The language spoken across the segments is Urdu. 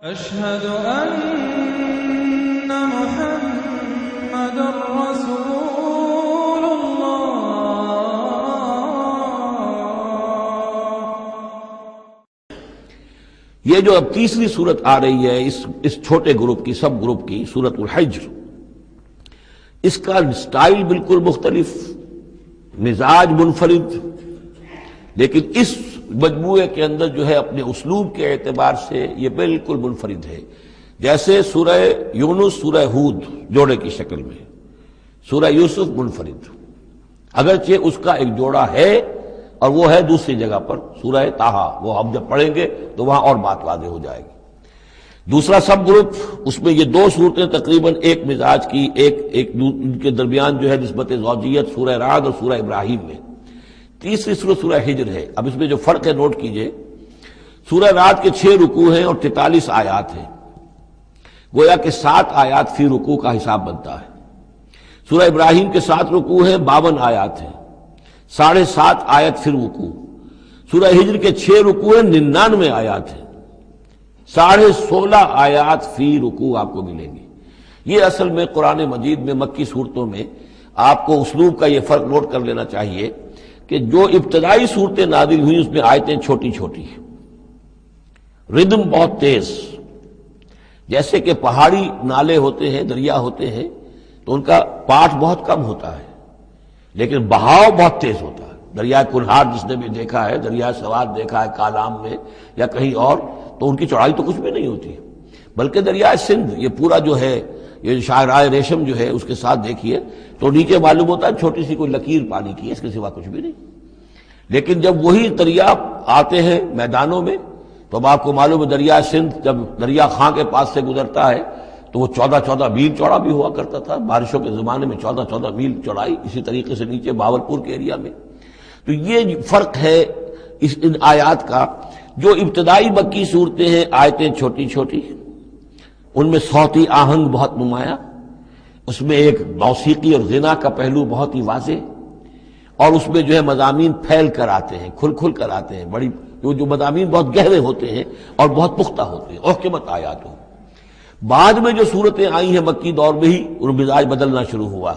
أشهد أن محمد رسول الله. یہ جو اب تیسری صورت آ رہی ہے اس چھوٹے گروپ کی، سب گروپ کی، سورۃ الحجر، اس کا سٹائل بالکل مختلف، مزاج منفرد، لیکن اس مجموعے کے اندر جو ہے اپنے اسلوب کے اعتبار سے یہ بالکل منفرد ہے۔ جیسے سورہ یونس سورہ ہود جوڑے کی شکل میں، سورہ یوسف منفرد، اگرچہ اس کا ایک جوڑا ہے اور وہ ہے دوسری جگہ پر سورہ طٰہٰ، وہ ہم جب پڑھیں گے تو وہاں اور بات واضح ہو جائے گی۔ دوسرا سب گروپ، اس میں یہ دو صورتیں تقریباً ایک مزاج کی، ایک ان کے درمیان جو ہے نسبت زوجیت، سورہ رعد اور سورہ ابراہیم میں۔ تیسری صورت سورہ ہجر ہے۔ اب اس میں جو فرق ہے نوٹ کیجئے، سورہ رعد کے 6 رکوع ہیں اور 43 آیات ہیں، گویا کہ 7 آیات فی رکوع کا حساب بنتا ہے۔ سورہ ابراہیم کے 7 رکوع ہیں، 52 آیات ہیں، 7.5 آیت فی رکوع۔ سورہ ہجر کے 6 رکوع ہیں، 99 آیات ہیں، 16.5 آیات فی رکوع آپ کو ملیں گی۔ یہ اصل میں قرآن مجید میں مکی صورتوں میں آپ کو اسلوب کا یہ فرق نوٹ کر لینا چاہیے کہ جو ابتدائی صورتیں نازل ہوئی اس میں آیتیں چھوٹی چھوٹی، ردم بہت تیز، جیسے کہ پہاڑی نالے ہوتے ہیں، دریا ہوتے ہیں تو ان کا پاٹ بہت کم ہوتا ہے لیکن بہاؤ بہت تیز ہوتا ہے۔ دریائے کنہار جس نے بھی دیکھا ہے، دریائے سوات دیکھا ہے کالام میں یا کہیں اور، تو ان کی چوڑائی تو کچھ بھی نہیں ہوتی، بلکہ دریائے سندھ یہ پورا جو ہے، یہ شاہراہ ریشم جو ہے اس کے ساتھ دیکھیے تو نیچے معلوم ہوتا ہے چھوٹی سی کوئی لکیر پانی کی ہے، اس کے سوا کچھ بھی نہیں۔ لیکن جب وہی دریا آتے ہیں میدانوں میں تو اب آپ کو معلوم ہے دریائے سندھ جب دریا خاں کے پاس سے گزرتا ہے تو وہ 14 میل چوڑا بھی ہوا کرتا تھا، بارشوں کے زمانے میں 14 میل چوڑائی، اسی طریقے سے نیچے باولپور کے ایریا میں۔ تو یہ فرق ہے ان آیات کا۔ جو ابتدائی مکی صورتیں ہیں آیتیں چھوٹی چھوٹی، ان میں صوتی آہنگ بہت نمایاں، اس میں ایک موسیقی اور غنا کا پہلو بہت ہی واضح، اور اس میں جو ہے مضامین پھیل کر آتے ہیں، کھل کھل کر آتے ہیں، بڑی جو مضامین بہت گہرے ہوتے ہیں اور بہت پختہ ہوتے ہیں، احکمت آیات ہو۔ بعد میں جو صورتیں آئی ہیں مکی دور میں ہی ان مزاج بدلنا شروع ہوا،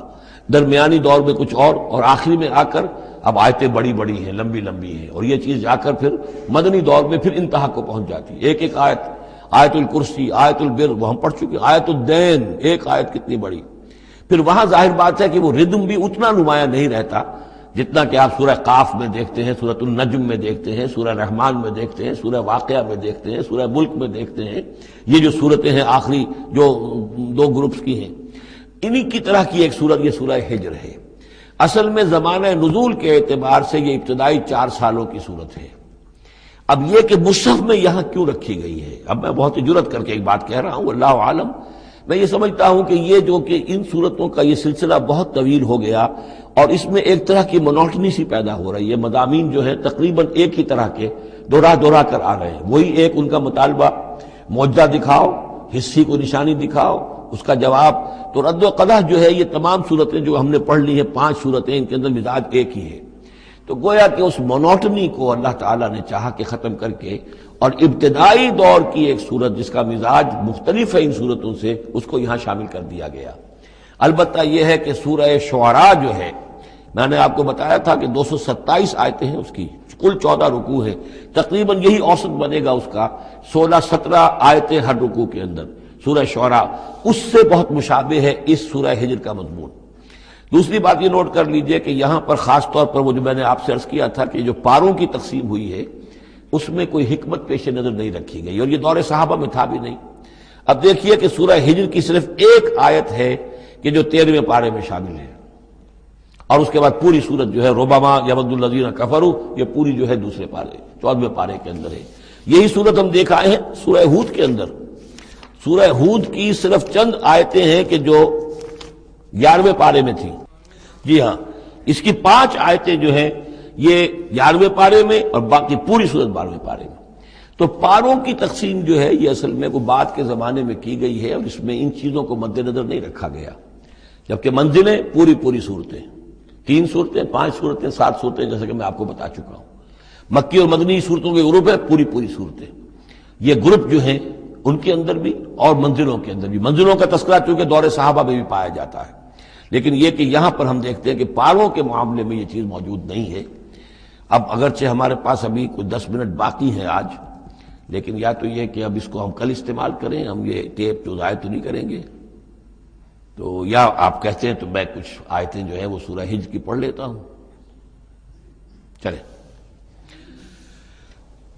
درمیانی دور میں کچھ اور آخری میں آ کر اب آیتیں بڑی بڑی ہیں، لمبی لمبی ہیں، اور یہ چیز جا کر پھر مدنی دور میں پھر انتہا کو پہنچ جاتی ہے۔ ایک آیت، آیت الکرسی، آیت البر وہ ہم پڑھ چکے، آیت الدین، ایک آیت کتنی بڑی۔ پھر وہاں ظاہر بات ہے کہ وہ ردم بھی اتنا نمایاں نہیں رہتا جتنا کہ آپ سورہ قاف میں دیکھتے ہیں، سورۃ النجم میں دیکھتے ہیں، سورہ رحمان میں دیکھتے ہیں، سورہ واقعہ میں دیکھتے ہیں، سورہ ملک میں دیکھتے ہیں۔ یہ جو صورتیں ہیں آخری جو 2 گروپس کی ہیں، انہی کی طرح کی ایک صورت یہ سورہ ہجر ہے۔ اصل میں زمانہ نزول کے اعتبار سے یہ ابتدائی 4 سالوں کی صورت ہے۔ اب یہ کہ مصحف میں یہاں کیوں رکھی گئی ہے، اب میں بہت ہی جرأت کر کے ایک بات کہہ رہا ہوں، اللہ عالم، میں یہ سمجھتا ہوں کہ یہ جو کہ ان صورتوں کا یہ سلسلہ بہت طویل ہو گیا اور اس میں ایک طرح کی مونوٹنی سی پیدا ہو رہی ہے، مضامین جو ہے تقریباً ایک ہی طرح کے دوہرا کر آ رہے ہیں، وہی ایک ان کا مطالبہ، معجزہ دکھاؤ، حصی کو نشانی دکھاؤ، اس کا جواب۔ تو رد و قدح جو ہے یہ تمام صورتیں جو ہم نے پڑھ لی ہیں، 5 صورتیں، ان کے اندر مزاج ایک ہی ہے۔ تو گویا کہ اس مونوٹنی کو اللہ تعالیٰ نے چاہا کہ ختم کر کے، اور ابتدائی دور کی ایک صورت جس کا مزاج مختلف ہے ان صورتوں سے، اس کو یہاں شامل کر دیا گیا۔ البتہ یہ ہے کہ سورہ شعراء جو ہے، میں نے آپ کو بتایا تھا کہ 227 آیتیں ہیں اس کی، کل 14 رکوع ہیں، تقریباً یہی اوسط بنے گا اس کا، 16-17 آیتیں ہر رکوع کے اندر۔ سورہ شعراء اس سے بہت مشابہ ہے اس سورہ ہجر کا مضمون۔ دوسری بات یہ نوٹ کر لیجئے کہ یہاں پر خاص طور پر وہ جو میں نے آپ سے عرض کیا تھا کہ جو پاروں کی تقسیم ہوئی ہے اس میں کوئی حکمت پیش نظر نہیں رکھی گئی، اور یہ دور صحابہ میں تھا بھی نہیں۔ اب دیکھیے کہ سورہ ہجر کی صرف ایک آیت ہے کہ جو 13ویں پارے میں شامل ہے، اور اس کے بعد پوری سورت جو ہے ربما یود الذین کفروا، یہ پوری جو ہے دوسرے پارے 14ویں پارے کے اندر ہے۔ یہی سورت ہم دیکھ آئے ہیں سورہ ہود کے اندر۔ سورہ ہود کی صرف چند آیتیں ہیں کہ جو 11ویں پارے میں تھیں، جی ہاں، اس کی 5 آیتیں جو ہیں یہ 11ویں پارے میں اور باقی پوری سورت 12ویں پارے میں۔ تو پاروں کی تقسیم جو ہے یہ اصل میں وہ بعد کے زمانے میں کی گئی ہے، اور اس میں ان چیزوں کو مد نظر نہیں رکھا گیا، جبکہ منزلیں پوری صورتیں، 3 صورتیں، 5 صورتیں، 7 صورتیں، جیسا کہ میں آپ کو بتا چکا ہوں۔ مکی اور مدنی صورتوں کے گروپ ہے، پوری صورتیں۔ یہ گروپ جو ہیں ان کے اندر بھی اور منزلوں کے اندر بھی. منزلوں کا تذکرہ چونکہ دور صحابہ میں بھی پایا جاتا ہے، لیکن یہ کہ یہاں پر ہم دیکھتے ہیں کہ پاروں کے معاملے میں یہ چیز موجود نہیں ہے. اب اگرچہ ہمارے پاس ابھی کچھ 10 منٹ باقی ہیں آج، لیکن یا تو یہ کہ اب اس کو ہم کل استعمال کریں، ہم یہ ٹیپ تو ضائع تو نہیں کریں گے، تو یا آپ کہتے ہیں تو میں کچھ آیتیں جو ہیں وہ سورہ حجر کی پڑھ لیتا ہوں. چلیں.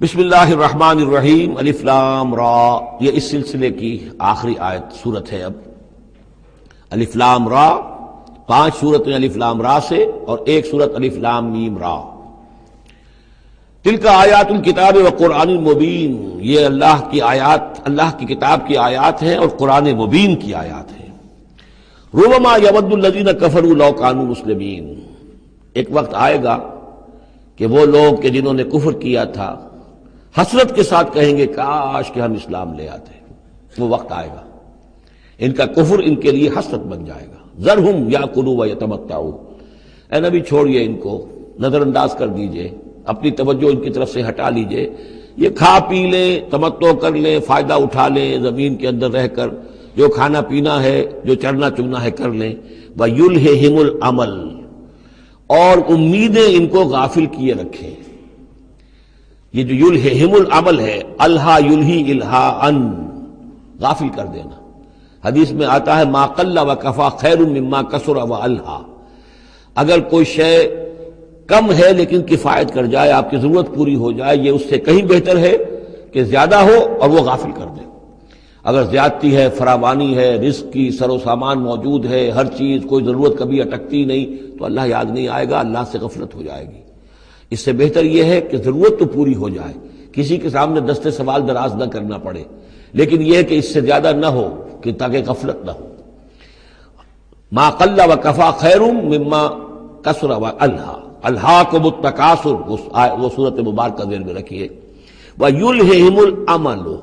بسم اللہ الرحمن الرحیم. الف لام را، یہ اس سلسلے کی آخری آیت سورت ہے. اب الف لام را، 5 سورتیں الف لام را سے اور ایک سورت الف لام میم را. تلک آیات الکتاب و قرآن مبین، یہ اللہ کی آیات، اللہ کی کتاب کی آیات ہیں اور قرآن مبین کی آیات ہیں. ربما یود الذین کفروا لو کانوا مسلمین، ایک وقت آئے گا کہ وہ لوگ کہ جنہوں نے کفر کیا تھا حسرت کے ساتھ کہیں گے کاش کہ ہم اسلام لے آتے. وہ وقت آئے گا، ان کا کفر ان کے لیے حسرت بن جائے گا. ذرہم یاکلوا ویتمتعوا، اے نبی چھوڑیے ان کو، نظر انداز کر دیجئے، اپنی توجہ ان کی طرف سے ہٹا لیجئے. یہ کھا پی لیں، تمتع کر لیں، فائدہ اٹھا لیں، زمین کے اندر رہ کر جو کھانا پینا ہے، جو چرنا چگنا ہے کر لیں. وَيُلْهِهِمُ الْعَمَلُ، اور امیدیں ان کو غافل کیے رکھیں. یہ جو یلہم العمل ہے، الہا یلہی الہاءً، غافل کر دینا. حدیث میں آتا ہے ما قل وکفا خیر مما کثر والہا، اگر کوئی شے کم ہے لیکن کفایت کر جائے، آپ کی ضرورت پوری ہو جائے، یہ اس سے کہیں بہتر ہے کہ زیادہ ہو اور وہ غافل کر دے. اگر زیادتی ہے، فراوانی ہے، رزق کی سر و سامان موجود ہے، ہر چیز، کوئی ضرورت کبھی اٹکتی نہیں، تو اللہ یاد نہیں آئے گا، اللہ سے غفلت ہو جائے گی. اس سے بہتر یہ ہے کہ ضرورت تو پوری ہو جائے، کسی کے سامنے دست سوال دراز نہ کرنا پڑے، لیکن یہ ہے کہ اس سے زیادہ نہ ہو کہ تاکہ غفلت نہ ہو. ما قل وکفا خیر مما کثر والہا، الہاکم التکاثر، وہ صورت مبارکہ ذہن میں رکھیے. وَيُلْهِهِمُ الْعَمَلُ،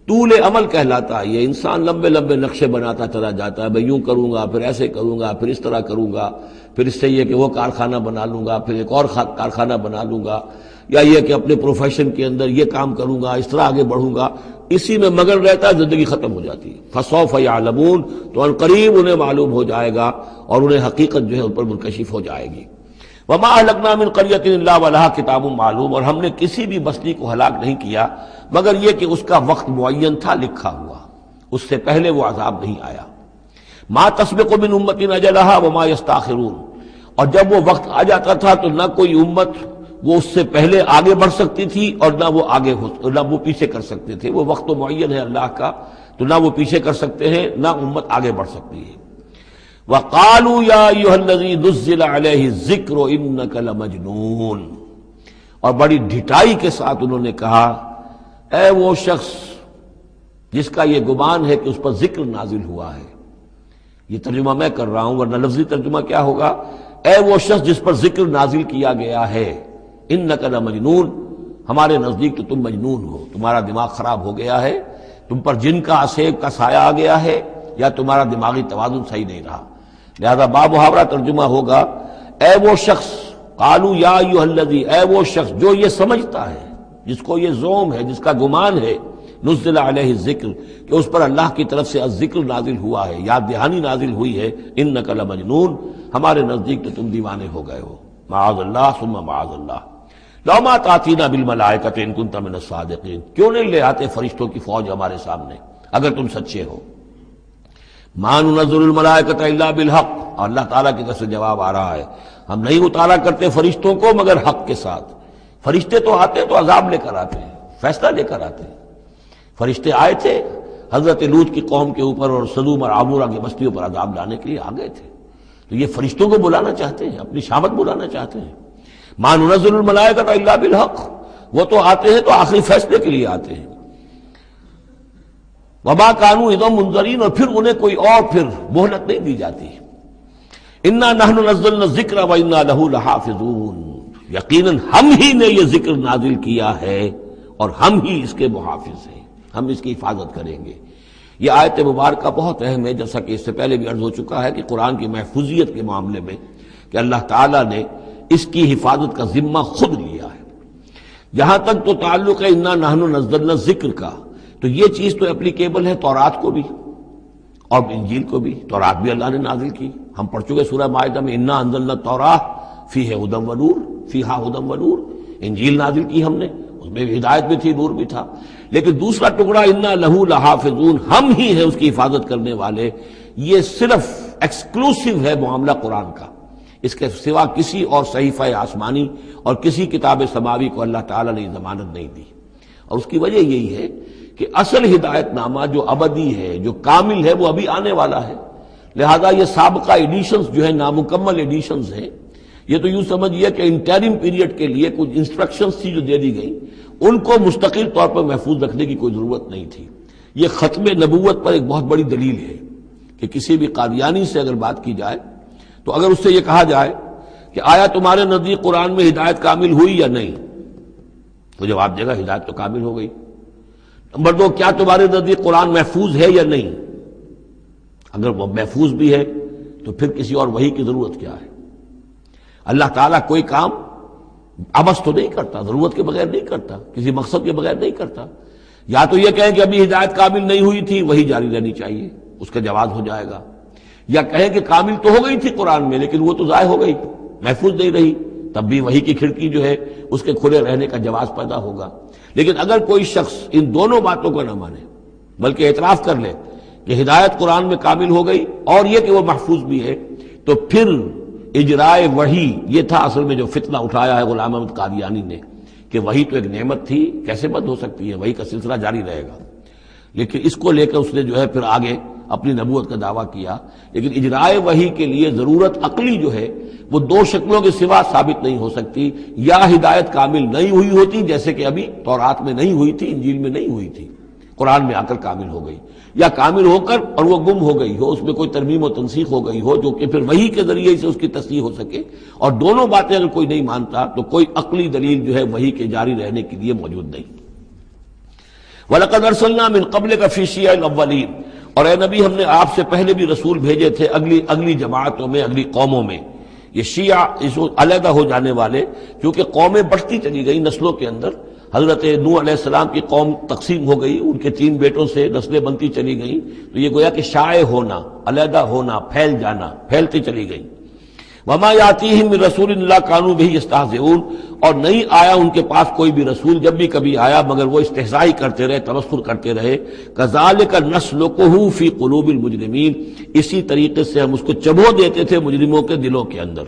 طول عمل کہلاتا ہے. یہ انسان لمبے لمبے نقشے بناتا چلا جاتا ہے، میں یوں کروں گا، پھر ایسے کروں گا، پھر اس طرح کروں گا، پھر اس سے یہ کہ وہ کارخانہ بنا لوں گا، پھر ایک اور کارخانہ بنا لوں گا، یا یہ کہ اپنے پروفیشن کے اندر یہ کام کروں گا، اس طرح آگے بڑھوں گا. اسی میں مگن رہتا ہے، زندگی ختم ہو جاتی ہے. فَسَوْفَ يَعْلَمُونَ، تو ان قریب انہیں معلوم ہو جائے گا اور انہیں حقیقت جو ہے ان پر منکشف ہو جائے گی. وَمَا أَهْلَكْنَا مِنْ قَرْيَةٍ إِلَّا وَلَهَا کِتَابٌ معلوم، اور ہم نے کسی بھی بستی کو ہلاک نہیں کیا مگر یہ کہ اس کا وقت معین تھا، لکھا ہوا، اس سے پہلے وہ عذاب نہیں آیا. مَا تَسْبِقُ مِنْ أُمَّةٍ أَجَلَهَا وَمَا يَسْتَأْخِرُونَ، اور جب وہ وقت آ جاتا تھا تو نہ کوئی امت وہ اس سے پہلے آگے بڑھ سکتی تھی اور نہ وہ پیچھے کر سکتے تھے. وہ وقت تو معین ہے اللہ کا، تو نہ وہ پیچھے کر سکتے ہیں نہ امت آگے بڑھ سکتی ہے. وَقَالُوا يَا أَيُّهَا الَّذِي نُزِّلَ عَلَيْهِ الذِّكْرُ إِنَّكَ لَمَجْنُونٌ، اور بڑی ڈھٹائی کے ساتھ انہوں نے کہا اے وہ شخص جس کا یہ گمان ہے کہ اس پر ذکر نازل ہوا ہے. یہ ترجمہ میں کر رہا ہوں، ورنہ لفظی ترجمہ کیا ہوگا؟ اے وہ شخص جس پر ذکر نازل کیا گیا ہے، انک لمجنون، ہمارے نزدیک تو تم مجنون ہو، تمہارا دماغ خراب ہو گیا ہے، تم پر جن کا اسیب کا سایہ آ گیا ہے، یا تمہارا دماغی توازن صحیح نہیں رہا. لہذا بامحاورہ ترجمہ ہوگا اے وہ شخص، قالوا یا ایھا الذی، اے وہ شخص جو یہ سمجھتا ہے، جس کو یہ زوم ہے، جس کا گمان ہے، نزل علیہ الذکر، کہ اس پر اللہ کی طرف سے الذکر نازل ہوا ہے، یاد دہانی نازل ہوئی ہے، انک لمجنون، ہمارے نزدیک تو تم دیوانے ہو گئے ہو. معاذ اللہ ثم معاذ اللہ. لو ما تاتینا بالملائکۃ ان کنت من الصادقین، کیوں نہیں لے آتے فرشتوں کی فوج ہمارے سامنے اگر تم سچے ہو. ما ننزل الملائکۃ الا بالحق، اور اللہ تعالیٰ کی طرف سے جواب آ رہا ہے ہم نہیں اتارا کرتے فرشتوں کو مگر حق کے ساتھ. فرشتے تو آتے تو عذاب لے کر آتے ہیں، فیصلہ لے کر آتے ہیں. فرشتے آئے تھے حضرت لوط کی قوم کے اوپر اور سدوم اور عمورہ کی بستیوں پر عذاب لانے کے لیے آ گئے تھے. تو یہ فرشتوں کو بلانا چاہتے ہیں، اپنی شامت بلانا چاہتے ہیں. ما ننزل الملائکۃ الا بالحق، وہ تو آتے ہیں تو آخری فیصلے کے لیے آتے ہیں. وما كانوا اذا منذرین، اور پھر انہیں کوئی اور پھر مہلت نہیں دی جاتی. انا نحن نزلنا الذکر وانا له لحافظون، یقیناً ہم ہی نے یہ ذکر نازل کیا ہے اور ہم ہی اس کے محافظ ہیں، ہم اس کی حفاظت کریں گے. یہ آیت مبارکہ بہت اہم ہے، جیسا کہ اس سے پہلے بھی عرض ہو چکا ہے کہ قرآن کی محفوظیت کے معاملے میں کہ اللہ تعالیٰ نے اس کی حفاظت کا ذمہ خود لیا ہے. یہاں تک تو تعلق ہے انا نحن نزلنا الذکر کا تو یہ چیز تو اپلیکیبل ہے تورات کو بھی اور انجیل کو بھی. تورات بھی اللہ نے نازل کی، ہم پڑھ چکے سورہ مائدہ میں انا انزلنا التوراۃ فیہا ھدی ونور، فیہا ھدی ونور. انجیل نازل کی ہم نے، اس میں ہدایت بھی تھی، نور بھی تھا. لیکن دوسرا ٹکڑا انا لہو لحافظون، ہم ہی ہیں اس کی حفاظت کرنے والے، یہ صرف ایکسکلوسیو ہے معاملہ قرآن کا. اس کے سوا کسی اور صحیفہ آسمانی اور کسی کتاب سماوی کو اللہ تعالیٰ نے ضمانت نہیں دی. اور اس کی وجہ یہی ہے کہ اصل ہدایت نامہ جو ابدی ہے، جو کامل ہے، وہ ابھی آنے والا ہے. لہذا یہ سابقہ ایڈیشنز جو ہیں، نامکمل ایڈیشنز ہیں، یہ تو یوں سمجھیے کہ انٹرم پیریڈ کے لیے کچھ انسٹرکشنز تھی جو دے دی گئیں، ان کو مستقل طور پر محفوظ رکھنے کی کوئی ضرورت نہیں تھی. یہ ختم نبوت پر ایک بہت بڑی دلیل ہے کہ کسی بھی قادیانی سے اگر بات کی جائے تو اگر اس سے یہ کہا جائے کہ آیا تمہارے نزدیک قرآن میں ہدایت کامل ہوئی یا نہیں، تو جواب دے گا ہدایت تو کامل ہو گئی. نمبر 2، کیا تمہارے نزدیک قرآن محفوظ ہے یا نہیں؟ اگر وہ محفوظ بھی ہے تو پھر کسی اور وحی کی ضرورت کیا ہے؟ اللہ تعالیٰ کوئی کام عبث تو نہیں کرتا، ضرورت کے بغیر نہیں کرتا، کسی مقصد کے بغیر نہیں کرتا. یا تو یہ کہیں کہ ابھی ہدایت کامل نہیں ہوئی تھی، وہی جاری رہنی چاہیے، اس کا جواز ہو جائے گا. یا کہیں کہ کامل تو ہو گئی تھی قرآن میں لیکن وہ تو ضائع ہو گئی، محفوظ نہیں رہی، تب بھی وحی کی کھڑکی جو ہے اس کے کھلے رہنے کا جواز پیدا ہوگا. لیکن اگر کوئی شخص ان دونوں باتوں کو نہ مانے بلکہ اعتراف کر لے کہ ہدایت قرآن میں کامل ہو گئی اور یہ کہ وہ محفوظ بھی ہے، تو پھر اجرائے وحی، یہ تھا اصل میں جو فتنہ اٹھایا ہے غلام احمد قادیانی نے کہ وحی تو ایک نعمت تھی، کیسے بند ہو سکتی ہے، وحی کا سلسلہ جاری رہے گا. لیکن اس کو لے کر اس نے جو ہے پھر آگے اپنی نبوت کا دعویٰ کیا. لیکن اجرائے وحی کے لیے ضرورت عقلی جو ہے وہ دو شکلوں کے سوا ثابت نہیں ہو سکتی. یا ہدایت کامل نہیں ہوئی ہوتی جیسے کہ ابھی تورات میں نہیں ہوئی تھی، انجیل میں نہیں ہوئی تھی، قرآن میں آ کر کامل ہو گئی، یا کامل ہو کر اور وہ گم ہو گئی ہو، اس میں کوئی ترمیم و تنسیخ ہو گئی ہو جو کہ پھر وحی کے ذریعے سے اس کی تصحیح ہو سکے. اور دونوں باتیں اگر کوئی نہیں مانتا تو کوئی عقلی دلیل جو ہے وحی کے جاری رہنے کے لیے موجود نہیں. وَلَقَدْ أَرْسَلْنَا مِن قَبْلِكَ فِي شِيَعِ الْأَوَّلِينَ، اور اے نبی ہم نے آپ سے پہلے بھی رسول بھیجے تھے اگلی جماعتوں میں، اگلی قوموں میں. یہ شیعہ اس علیحدہ ہو جانے والے، کیونکہ قومیں بڑھتی چلی گئی نسلوں کے اندر. حضرت نوح علیہ السلام کی قوم تقسیم ہو گئی، ان کے 3 بیٹوں سے نسلیں بنتی چلی گئیں، تو یہ گویا کہ شائع ہونا، علیحدہ ہونا، پھیل جانا، پھیلتی چلی گئی. وما یاتیہم من رسول الا کانوا بہ یستہزئون، اور نہیں آیا ان کے پاس کوئی بھی رسول، جب بھی کبھی آیا مگر وہ استہزاء کرتے رہے، تبصر کرتے رہے. کذالک نسلکہ فی قلوب المجرمین، اسی طریقے سے ہم اس کو چبھو دیتے تھے مجرموں کے دلوں کے اندر.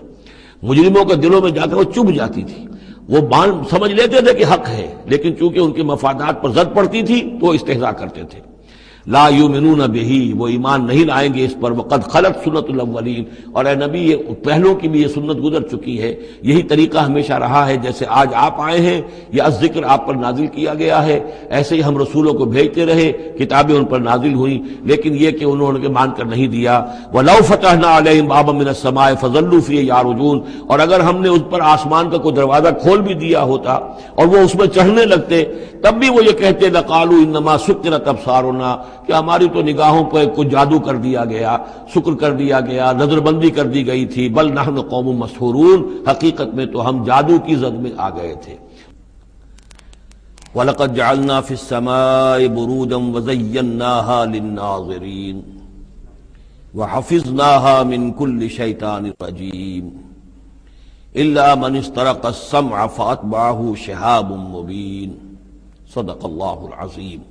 مجرموں کے دلوں میں جا کر وہ چبھ جاتی تھی، وہ سمجھ لیتے تھے کہ حق ہے، لیکن چونکہ ان کے مفادات پر زد پڑتی تھی تو وہ استہزاء کرتے تھے. لا یؤمنون بہ، وہ ایمان نہیں لائیں گے اس پر. وقد خلت سنت الاولین، اور اے نبی یہ پہلوں کی بھی یہ سنت گزر چکی ہے. یہی طریقہ ہمیشہ رہا ہے، جیسے آج آپ آئے ہیں یا ذکر آپ پر نازل کیا گیا ہے، ایسے ہی ہم رسولوں کو بھیجتے رہے، کتابیں ان پر نازل ہوئیں، لیکن یہ کہ انہوں نے مان کر نہیں دیا. وَلَوْ فَتَحْنَا عَلَيْهِمْ بَابًا مِّنَ السَّمَاءِ فَظَلُّوا فِيهِ يَعْرُجُونَ، اور اگر ہم نے اس پر آسمان کا کوئی دروازہ کھول بھی دیا ہوتا اور وہ اس میں چڑھنے لگتے، تب بھی وہ یہ کہتے لَقَالُوا إِنَّمَا سُكِّرَتْ أَبْصَارُنَا، کہ ہماری تو نگاہوں پہ کچھ جادو کر دیا گیا، شکر کر دیا گیا، نظر بندی کر دی گئی تھی. بل نحن قوم مسحورون، حقیقت میں تو ہم جادو کی زد میں آ گئے تھے. وَلَقَدْ جَعَلْنَا فِي السَّمَاءِ بُرُوجًا وَزَيَّنَّاهَا لِلنَّاظِرِينَ وَحَفِظْنَاهَا مِنْ كُلِّ شَيْطَانٍ رَجِيمٍ إِلَّا مَنِ اسْتَرَقَ السَّمْعَ فَأَتْبَعَهُ شِهَابٌ مُّبِينٌ. صدق اللہ العظیم.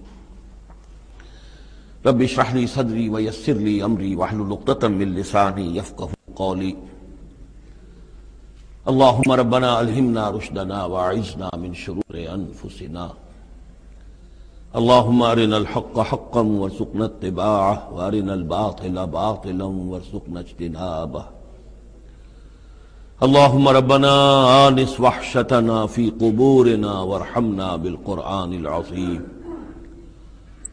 رب اشرح لي صدري ويسر لي امري واحلل عقدة من لساني يفقهوا قولي. اللهم ربنا الهمنا رشدنا واعذنا من شرور انفسنا. اللهم ارنا الحق حقا وارزقنا اتباعه وارنا الباطل باطلا وارزقنا اجتنابه. اللهم ربنا آنس وحشتنا في قبورنا وارحمنا بالقرآن العظيم.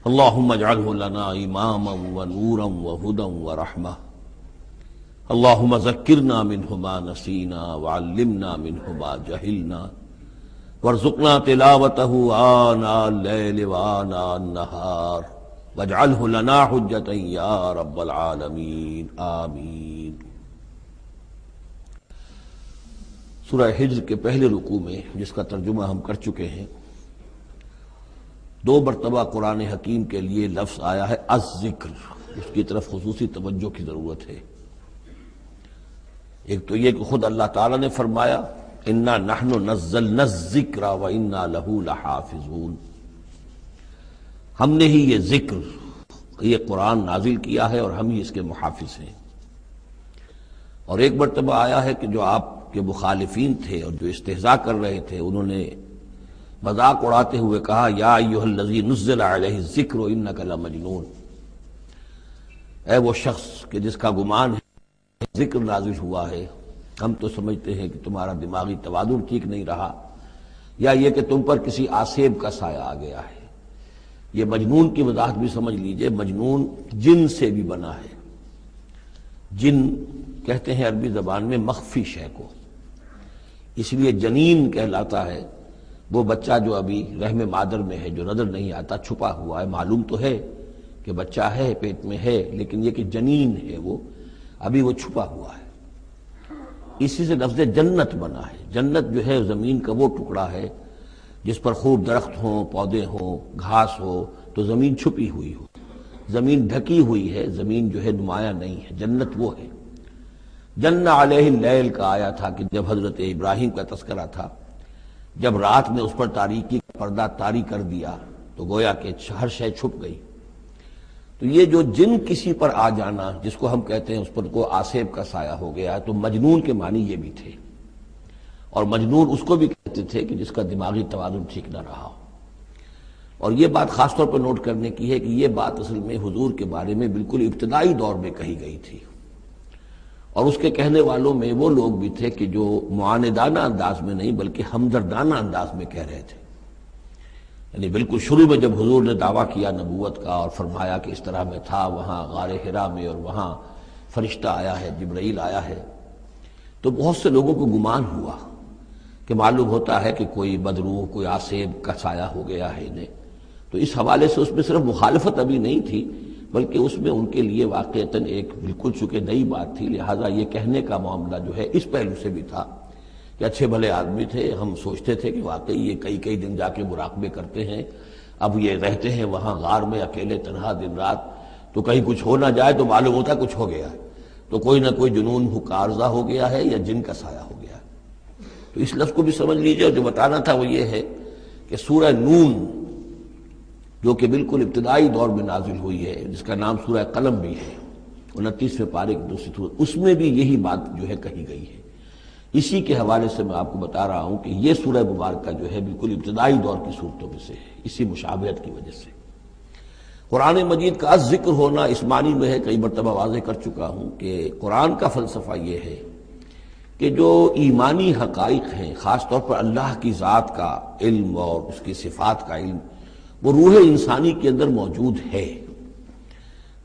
اللهم اجعله لنا إماما ونورا وهدى ورحمة. اللهم ذكرنا منه ما نسينا وعلمنا منه ما جهلنا وارزقنا تلاوته آناء الليل وآناء النهار واجعله لنا حجة يا رب العالمين آمين. سورہ ہجر کے پہلے رکوع میں، جس کا ترجمہ ہم کر چکے ہیں، دو مرتبہ قرآن حکیم کے لیے لفظ آیا ہے الذکر، اس کی طرف خصوصی توجہ کی ضرورت ہے۔ ایک تو یہ کہ خود اللہ تعالیٰ نے فرمایا انا نحن نزلنا الذکر وانا لہ لحافظون، ہم نے ہی یہ ذکر، یہ قرآن نازل کیا ہے اور ہم ہی اس کے محافظ ہیں۔ اور ایک مرتبہ آیا ہے کہ جو آپ کے مخالفین تھے اور جو استہزاء کر رہے تھے، انہوں نے مذاق اڑاتے ہوئے کہا یا ایھا الذی نزل علیہ الذکر انک لمجنون، اے وہ شخص کہ جس کا گمان ہے ذکر نازل ہوا ہے، ہم تو سمجھتے ہیں کہ تمہارا دماغی توازن ٹھیک نہیں رہا، یا یہ کہ تم پر کسی آسیب کا سایہ آ گیا ہے۔ یہ مجنون کی وضاحت بھی سمجھ لیجئے، مجنون جن سے بھی بنا ہے۔ جن کہتے ہیں عربی زبان میں مخفی شے کو، اس لیے جنین کہلاتا ہے وہ بچہ جو ابھی رحم مادر میں ہے، جو نظر نہیں آتا، چھپا ہوا ہے، معلوم تو ہے کہ بچہ ہے، پیٹ میں ہے، لیکن یہ کہ جنین ہے وہ ابھی وہ چھپا ہوا ہے۔ اسی سے لفظ جنت بنا ہے۔ جنت جو ہے زمین کا وہ ٹکڑا ہے جس پر خوب درخت ہوں، پودے ہوں، گھاس ہو، تو زمین چھپی ہوئی ہو، زمین ڈھکی ہوئی ہے، زمین جو ہے نمایاں نہیں ہے، جنت وہ ہے۔ جن علیہ اللیل کا آیا تھا کہ جب حضرت ابراہیم کا تذکرہ تھا، جب رات نے اس پر تاریکی کا پردہ طاری کر دیا تو گویا کہ ہر شے چھپ گئی۔ تو یہ جو جن کسی پر آ جانا، جس کو ہم کہتے ہیں اس پر کو آسیب کا سایہ ہو گیا، تو مجنون کے معنی یہ بھی تھے، اور مجنون اس کو بھی کہتے تھے کہ جس کا دماغی توازن ٹھیک نہ رہا ہو۔ اور یہ بات خاص طور پر نوٹ کرنے کی ہے کہ یہ بات اصل میں حضور کے بارے میں بالکل ابتدائی دور میں کہی گئی تھی، اور اس کے کہنے والوں میں وہ لوگ بھی تھے کہ جو معاندانہ انداز میں نہیں بلکہ ہمدردانہ انداز میں کہہ رہے تھے۔ یعنی بالکل شروع میں جب حضور نے دعویٰ کیا نبوت کا اور فرمایا کہ اس طرح میں تھا وہاں غار حرا میں، اور وہاں فرشتہ آیا ہے، جبرائیل آیا ہے، تو بہت سے لوگوں کو گمان ہوا کہ معلوم ہوتا ہے کہ کوئی بدروح، کوئی آسیب کا سایہ ہو گیا ہے انہیں۔ تو اس حوالے سے اس میں صرف مخالفت ابھی نہیں تھی، بلکہ اس میں ان کے لیے واقعتاً ایک بالکل چونکہ نئی بات تھی، لہٰذا یہ کہنے کا معاملہ جو ہے اس پہلو سے بھی تھا کہ اچھے بھلے آدمی تھے، ہم سوچتے تھے کہ واقعی یہ کئی دن جا کے مراقبے کرتے ہیں، اب یہ رہتے ہیں وہاں غار میں اکیلے تنہا دن رات، تو کہیں کچھ ہو نہ جائے تو معلوم ہوتا کچھ ہو گیا ہے، تو کوئی نہ کوئی جنون کا عارضہ ہو گیا ہے یا جن کا سایہ ہو گیا ہے۔ تو اس لفظ کو بھی سمجھ لیجیے، اور جو بتانا تھا وہ یہ ہے کہ سورہ نون جو کہ بالکل ابتدائی دور میں نازل ہوئی ہے، جس کا نام سورہ قلم بھی ہے، 29ویں پارے کی دوسری سورت، اس میں بھی یہی بات جو ہے کہی گئی ہے۔ اسی کے حوالے سے میں آپ کو بتا رہا ہوں کہ یہ سورہ مبارکہ جو ہے بالکل ابتدائی دور کی صورتوں میں سے ہے، اسی مشابہت کی وجہ سے۔ قرآن مجید کا ذکر ہونا اس معنی میں ہے، کئی مرتبہ واضح کر چکا ہوں کہ قرآن کا فلسفہ یہ ہے کہ جو ایمانی حقائق ہیں، خاص طور پر اللہ کی ذات کا علم اور اس کی صفات کا علم، وہ روح انسانی کے اندر موجود ہے،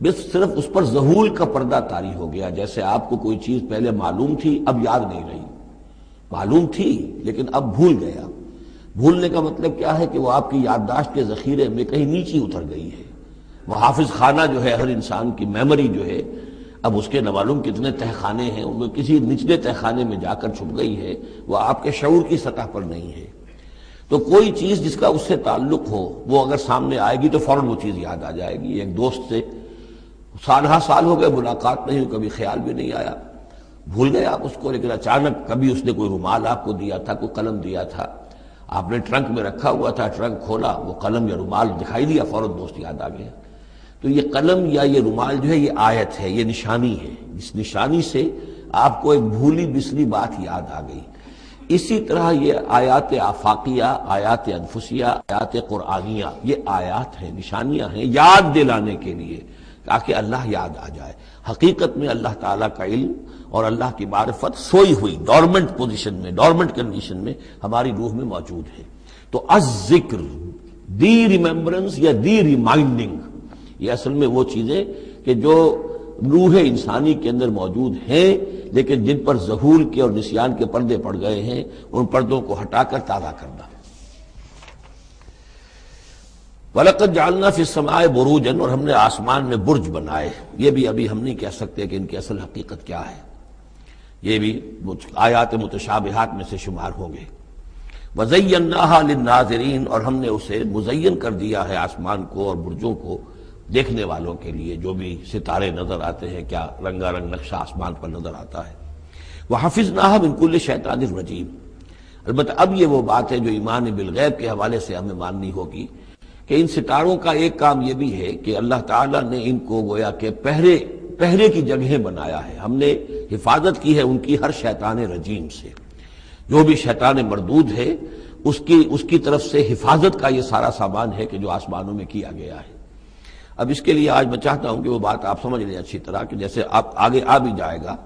بس صرف اس پر ظہور کا پردہ طاری ہو گیا۔ جیسے آپ کو کوئی چیز پہلے معلوم تھی، اب یاد نہیں رہی، معلوم تھی لیکن اب بھول گیا۔ بھولنے کا مطلب کیا ہے کہ وہ آپ کی یادداشت کے ذخیرے میں کہیں نیچی اتر گئی ہے۔ وہ حافظ خانہ جو ہے، ہر انسان کی میموری جو ہے، اب اس کے نہ معلوم کتنے تہخانے ہیں، ان میں کسی نچلے تہخانے میں جا کر چھپ گئی ہے، وہ آپ کے شعور کی سطح پر نہیں ہے۔ تو کوئی چیز جس کا اس سے تعلق ہو، وہ اگر سامنے آئے گی تو فوراً وہ چیز یاد آ جائے گی۔ ایک دوست سے سالہ سال ہو گئے ملاقات نہیں ہوئی، کبھی خیال بھی نہیں آیا، بھول گئے آپ اس کو، لیکن اچانک کبھی اس نے کوئی رومال آپ کو دیا تھا، کوئی قلم دیا تھا، آپ نے ٹرنک میں رکھا ہوا تھا، ٹرنک کھولا، وہ قلم یا رومال دکھائی دیا، فوراً دوست یاد آ گیا۔ تو یہ قلم یا یہ رومال جو ہے یہ آیت ہے، یہ نشانی ہے، اس نشانی سے آپ کو ایک بھولی بسری بات یاد آ گئی۔ اسی طرح یہ آیات آفاقیہ، آیات انفسیہ، آیات قرآنیہ، یہ آیات ہیں، نشانیاں ہیں یاد دلانے کے لیے، تاکہ اللہ یاد آ جائے۔ حقیقت میں اللہ تعالیٰ کا علم اور اللہ کی معرفت سوئی ہوئی ڈورمنٹ پوزیشن میں، ڈورمنٹ کنڈیشن میں ہماری روح میں موجود ہے۔ تو الذکر، دی ریممبرنس یا دی ریمائنڈنگ، یہ اصل میں وہ چیزیں کہ جو روح انسانی کے اندر موجود ہیں، لیکن جن پر ظہور کے اور نسیان کے پردے پڑ گئے ہیں، ان پردوں کو ہٹا کر تازہ کرنا۔ وَلَقَدْ جَعَلْنَا فِي السَّمَاءِ بُرُوجًا، اور ہم نے آسمان میں برج بنائے۔ یہ بھی ابھی ہم نہیں کہہ سکتے کہ ان کی اصل حقیقت کیا ہے، یہ بھی آیات متشابہات میں سے شمار ہوں گے۔ وَزَيَّنَّاهَا لِلنَّاظِرِينَ، اور ہم نے اسے مزین کر دیا ہے آسمان کو اور برجوں کو دیکھنے والوں کے لیے، جو بھی ستارے نظر آتے ہیں، کیا رنگا رنگ نقشہ آسمان پر نظر آتا ہے۔ وَحَفِظْنَاهَا مِن كُلِّ شَيْطَانٍ رَجِيمٍ۔ البتہ اب یہ وہ بات ہے جو ایمان بالغیب کے حوالے سے ہمیں ماننی ہوگی کہ ان ستاروں کا ایک کام یہ بھی ہے کہ اللہ تعالیٰ نے ان کو گویا کہ پہرے کی جگہیں بنایا ہے، ہم نے حفاظت کی ہے ان کی ہر شیطان رجیم سے، جو بھی شیطان مردود ہے اس کی طرف سے حفاظت کا یہ سارا سامان ہے کہ جو آسمانوں میں کیا گیا ہے۔ اب اس کے لیے آج میں چاہتا ہوں کہ وہ بات آپ سمجھ لیں اچھی طرح، کہ جیسے آپ آگے آ بھی جائے گا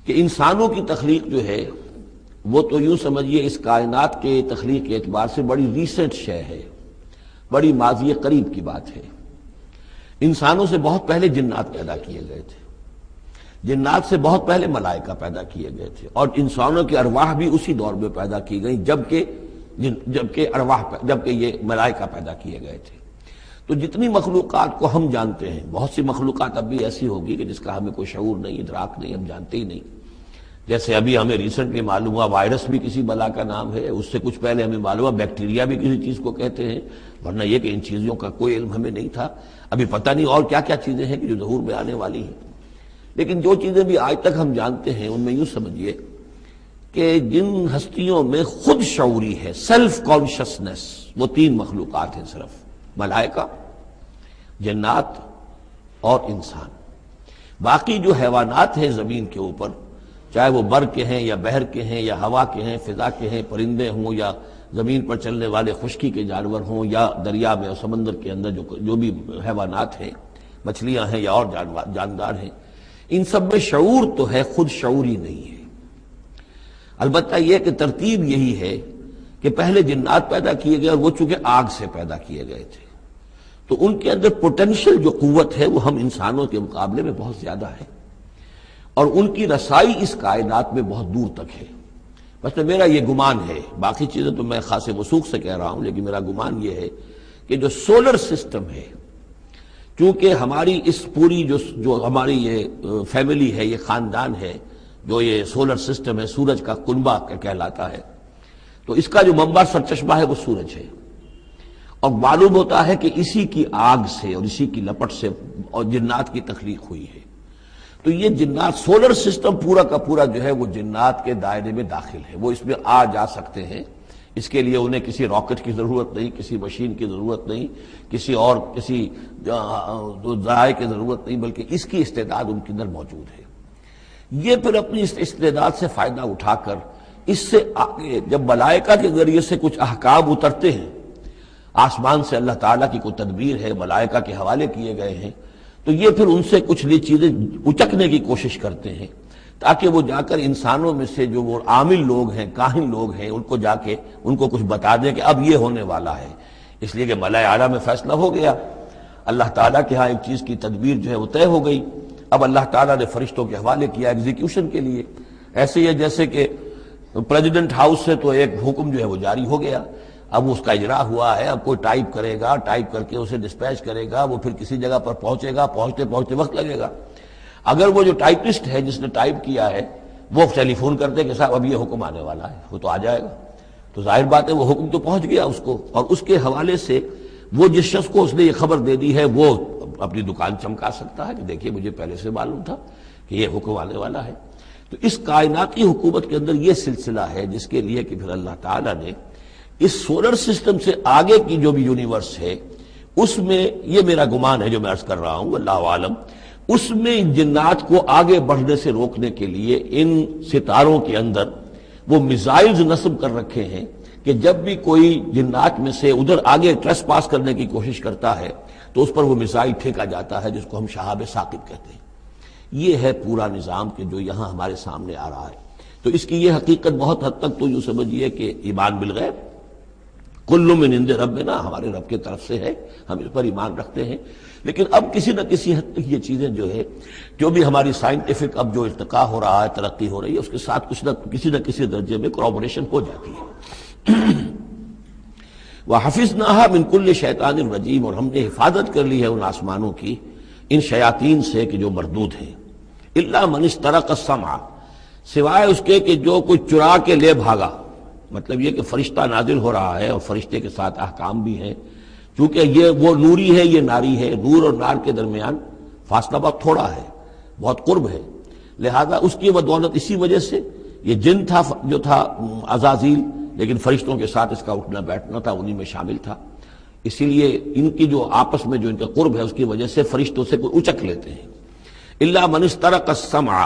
کہ انسانوں کی تخلیق جو ہے وہ تو یوں سمجھیے اس کائنات کے تخلیق کے اعتبار سے بڑی ریسنٹ شے ہے، بڑی ماضی قریب کی بات ہے۔ انسانوں سے بہت پہلے جنات پیدا کیے گئے تھے، جنات سے بہت پہلے ملائکہ پیدا کیے گئے تھے، اور انسانوں کی ارواح بھی اسی دور میں پیدا کی گئی جبکہ یہ ملائکہ پیدا کیے گئے تھے۔ تو جتنی مخلوقات کو ہم جانتے ہیں، بہت سی مخلوقات اب بھی ایسی ہوگی کہ جس کا ہمیں کوئی شعور نہیں، ادراک نہیں، ہم جانتے ہی نہیں۔ جیسے ابھی ہمیں ریسنٹلی معلوم ہوا وائرس بھی کسی بلا کا نام ہے، اس سے کچھ پہلے ہمیں معلوم ہوا بیکٹیریا بھی کسی چیز کو کہتے ہیں، ورنہ یہ کہ ان چیزوں کا کوئی علم ہمیں نہیں تھا۔ ابھی پتہ نہیں اور کیا کیا چیزیں ہیں کہ جو ظہور میں آنے والی ہیں، لیکن جو چیزیں بھی آج تک ہم جانتے ہیں ان میں یوں سمجھیے کہ جن ہستیوں میں خود شعوری ہے، سیلف کانشسنس، وہ تین مخلوقات ہیں صرف، ملائکہ، جنات اور انسان۔ باقی جو حیوانات ہیں زمین کے اوپر، چاہے وہ بر کے ہیں یا بحر کے ہیں یا ہوا کے ہیں، فضا کے ہیں، پرندے ہوں یا زمین پر چلنے والے خشکی کے جانور ہوں یا دریا میں اور سمندر کے اندر جو بھی حیوانات ہیں، مچھلیاں ہیں یا اور جاندار ہیں، ان سب میں شعور تو ہے، خود شعوری نہیں ہے۔ البتہ یہ کہ ترتیب یہی ہے کہ پہلے جنات پیدا کیے گئے اور وہ چونکہ آگ سے پیدا کیے گئے تھے، تو ان کے اندر پوٹینشل جو قوت ہے وہ ہم انسانوں کے مقابلے میں بہت زیادہ ہے، اور ان کی رسائی اس کائنات میں بہت دور تک ہے۔ بس میرا یہ گمان ہے، باقی چیزیں تو میں خاص وثوق سے کہہ رہا ہوں، لیکن میرا گمان یہ ہے کہ جو سولر سسٹم ہے، چونکہ ہماری اس پوری جو ہماری یہ فیملی ہے، یہ خاندان ہے، جو یہ سولر سسٹم ہے، سورج کا کنبہ کہلاتا ہے، تو اس کا جو منبع سرچشمہ ہے وہ سورج ہے، اور معلوم ہوتا ہے کہ اسی کی آگ سے اور اسی کی لپٹ سے اور جنات کی تخلیق ہوئی ہے۔ تو یہ جنات، سولر سسٹم پورا کا پورا جو ہے وہ جنات کے دائرے میں داخل ہے، وہ اس میں آ جا سکتے ہیں۔ اس کے لیے انہیں کسی راکٹ کی ضرورت نہیں، کسی مشین کی ضرورت نہیں، کسی ذرائع کی ضرورت نہیں، بلکہ اس کی استعداد ان کے اندر موجود ہے۔ یہ پھر اپنی اس استعداد سے فائدہ اٹھا کر اس سے آگے جب ملائکہ کے ذریعے سے کچھ احکام اترتے ہیں، آسمان سے اللہ تعالیٰ کی کوئی تدبیر ہے، ملائکہ کے حوالے کیے گئے ہیں، تو یہ پھر ان سے کچھ چیزیں اچکنے کی کوشش کرتے ہیں، تاکہ وہ جا کر انسانوں میں سے جو وہ عامل لوگ ہیں، کاہن لوگ ہیں، ان کو جا کے ان کو کچھ بتا دیں کہ اب یہ ہونے والا ہے۔ اس لیے کہ ملائے اعلیٰ میں فیصلہ ہو گیا، اللہ تعالیٰ کے ہاں ایک چیز کی تدبیر جو ہے وہ طے ہو گئی، اب اللہ تعالیٰ نے فرشتوں کے حوالے کیا ایگزیکیوشن کے لیے۔ ایسے ہی ہے جیسے کہ پریزیڈنٹ ہاؤس سے تو ایک حکم جو ہے وہ جاری ہو گیا، اب اس کا اجرا ہوا ہے، اب کوئی ٹائپ کرے گا، ٹائپ کر کے اسے ڈسپیچ کرے گا، وہ پھر کسی جگہ پر پہنچے گا، پہنچتے وقت لگے گا۔ اگر وہ جو ٹائپسٹ ہے جس نے ٹائپ کیا ہے وہ ٹیلی فون کرتے کہ صاحب اب یہ حکم آنے والا ہے، وہ تو آ جائے گا، تو ظاہر بات ہے وہ حکم تو پہنچ گیا اس کو، اور اس کے حوالے سے وہ جس شخص کو اس نے یہ خبر دے دی ہے وہ اپنی دکان چمکا سکتا ہے کہ دیکھیے مجھے پہلے سے معلوم تھا کہ یہ حکم آنے والا ہے۔ تو اس کائناتی حکومت کے اندر یہ سلسلہ ہے جس کے لیے کہ پھر اللہ تعالیٰ نے اس سولر سسٹم سے آگے کی جو بھی یونیورس ہے اس میں، یہ میرا گمان ہے جو میں عرض کر رہا ہوں، اللہ عالم، اس میں جنات کو آگے بڑھنے سے روکنے کے لیے ان ستاروں کے اندر وہ میزائلز نصب کر رکھے ہیں کہ جب بھی کوئی جنات میں سے ادھر آگے ٹریس پاس کرنے کی کوشش کرتا ہے تو اس پر وہ میزائل پھینکا جاتا ہے، جس کو ہم شہاب ثاقب کہتے ہیں۔ یہ ہے پورا نظام کہ جو یہاں ہمارے سامنے آ رہا ہے۔ تو اس کی یہ حقیقت بہت حد تک تو یوں سمجھیے کہ ایمان بالغیب، کل من عند ربنا، ہمارے رب کی طرف سے ہے، ہم اس پر ایمان رکھتے ہیں، لیکن اب کسی نہ کسی حد تک یہ چیزیں جو ہے، جو بھی ہماری سائنٹیفک اب جو ارتقاء ہو رہا ہے، ترقی ہو رہی ہے، اس کے ساتھ کچھ نہ کسی درجے میں کوآپریشن ہو جاتی ہے۔ وَحَفِظْنَاهَا مِن كُلِّ شَيْطَانٍ رَجِيمٍ، اور ہم نے حفاظت کر لی ہے ان آسمانوں کی ان شیاطین سے کہ جو مردود ہیں، إِلَّا مَنِ اسْتَرَقَ السَّمْعَ، سوائے اس کے کہ جو کچھ چرا کے لے بھاگا، مطلب یہ کہ فرشتہ نازل ہو رہا ہے اور فرشتے کے ساتھ احکام بھی ہیں، چونکہ یہ وہ نوری ہے، یہ ناری ہے، نور اور نار کے درمیان فاصلہ بہت تھوڑا ہے، بہت قرب ہے، لہذا اس کی بدولت اسی وجہ سے یہ جن تھا جو تھا عزازیل، لیکن فرشتوں کے ساتھ اس کا اٹھنا بیٹھنا تھا، انہی میں شامل تھا، اسی لیے ان کی جو آپس میں جو ان کا قرب ہے اس کی وجہ سے فرشتوں سے کوئی اچک لیتے ہیں۔ الا من استرق السمع،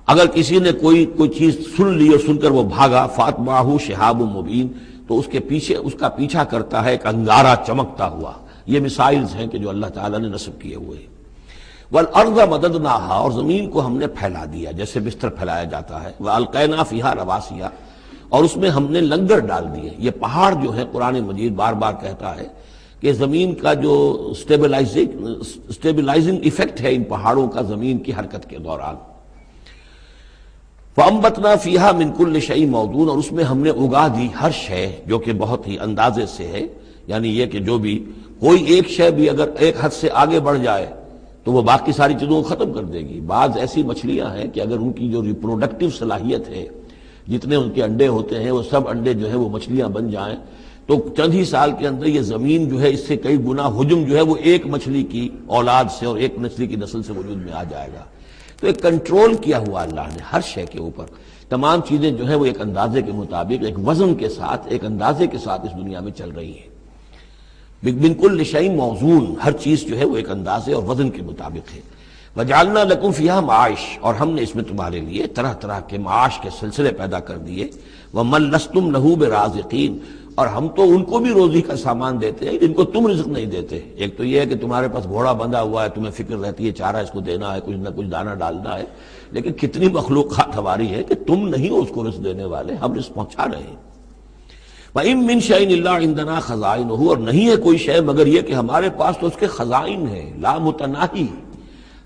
اگر کسی نے کوئی چیز سن لی اور سن کر وہ بھاگا، فاتبعہ شہاب مبین، تو اس کے پیچھے اس کا پیچھا کرتا ہے ایک انگارہ چمکتا ہوا۔ یہ مثائلز ہیں کہ جو اللہ تعالیٰ نے نصب کیے ہوئے ہیں۔ والارض مددناہا، اور زمین کو ہم نے پھیلا دیا جیسے بستر پھیلایا جاتا ہے، والقینا فیہا رواسیا، اور اس میں ہم نے لنگر ڈال دیے۔ یہ پہاڑ جو ہے قرآن مجید بار بار کہتا ہے کہ زمین کا جو سٹیبلائزنگ ایفیکٹ ہے ان پہاڑوں کا زمین کی حرکت کے دوران۔ فَأَنبَتْنَا فِيهَا مِن كُلِّ شَيْءٍ مَوْزُونٍ، اور اس میں ہم نے اگا دی ہر شے جو کہ بہت ہی اندازے سے ہے، یعنی یہ کہ جو بھی کوئی ایک شے بھی اگر ایک حد سے آگے بڑھ جائے تو وہ باقی ساری چیزوں کو ختم کر دے گی۔ بعض ایسی مچھلیاں ہیں کہ اگر ان کی جو ریپروڈکٹیو صلاحیت ہے، جتنے ان کے انڈے ہوتے ہیں وہ سب انڈے جو ہیں وہ مچھلیاں بن جائیں تو چند ہی سال کے اندر یہ زمین جو ہے اس سے کئی گنا حجم جو ہے وہ ایک مچھلی کی اولاد سے اور ایک مچھلی کی نسل سے وجود میں آ جائے گا۔ تو ایک کنٹرول کیا ہوا اللہ نے ہر شے کے اوپر، تمام چیزیں جو ہیں وہ ایک اندازے کے مطابق، ایک وزن کے ساتھ، ایک اندازے کے ساتھ اس دنیا میں چل رہی ہیں۔ من کل شیء موزون، ہر چیز جو ہے وہ ایک اندازے اور وزن کے مطابق ہے۔ وجعلنا لکم فیہا معاش، اور ہم نے اس میں تمہارے لیے طرح طرح کے معاش کے سلسلے پیدا کر دیے۔ ومن لستم لہ برازقین، اور ہم تو ان کو بھی روزی کا سامان دیتے ہیں جن کو تم رزق نہیں دیتے۔ ایک تو یہ ہے کہ تمہارے پاس گھوڑا بندھا ہوا ہے، تمہیں فکر رہتی ہے چارہ اس کو دینا ہے، کچھ نہ کچھ دانہ ڈالنا ہے، لیکن کتنی مخلوقات ہماری ہے کہ تم نہیں ہو اس کو رزق دینے والے، ہم رزق پہنچا رہے ہیں۔ وَإِن مِّن شَيْءٍ إِلَّا عِندَنَا خَزَائِنُهُ، اور نہیں ہے کوئی شے مگر یہ کہ ہمارے پاس تو اس کے خزائن ہیں، لا متناہی،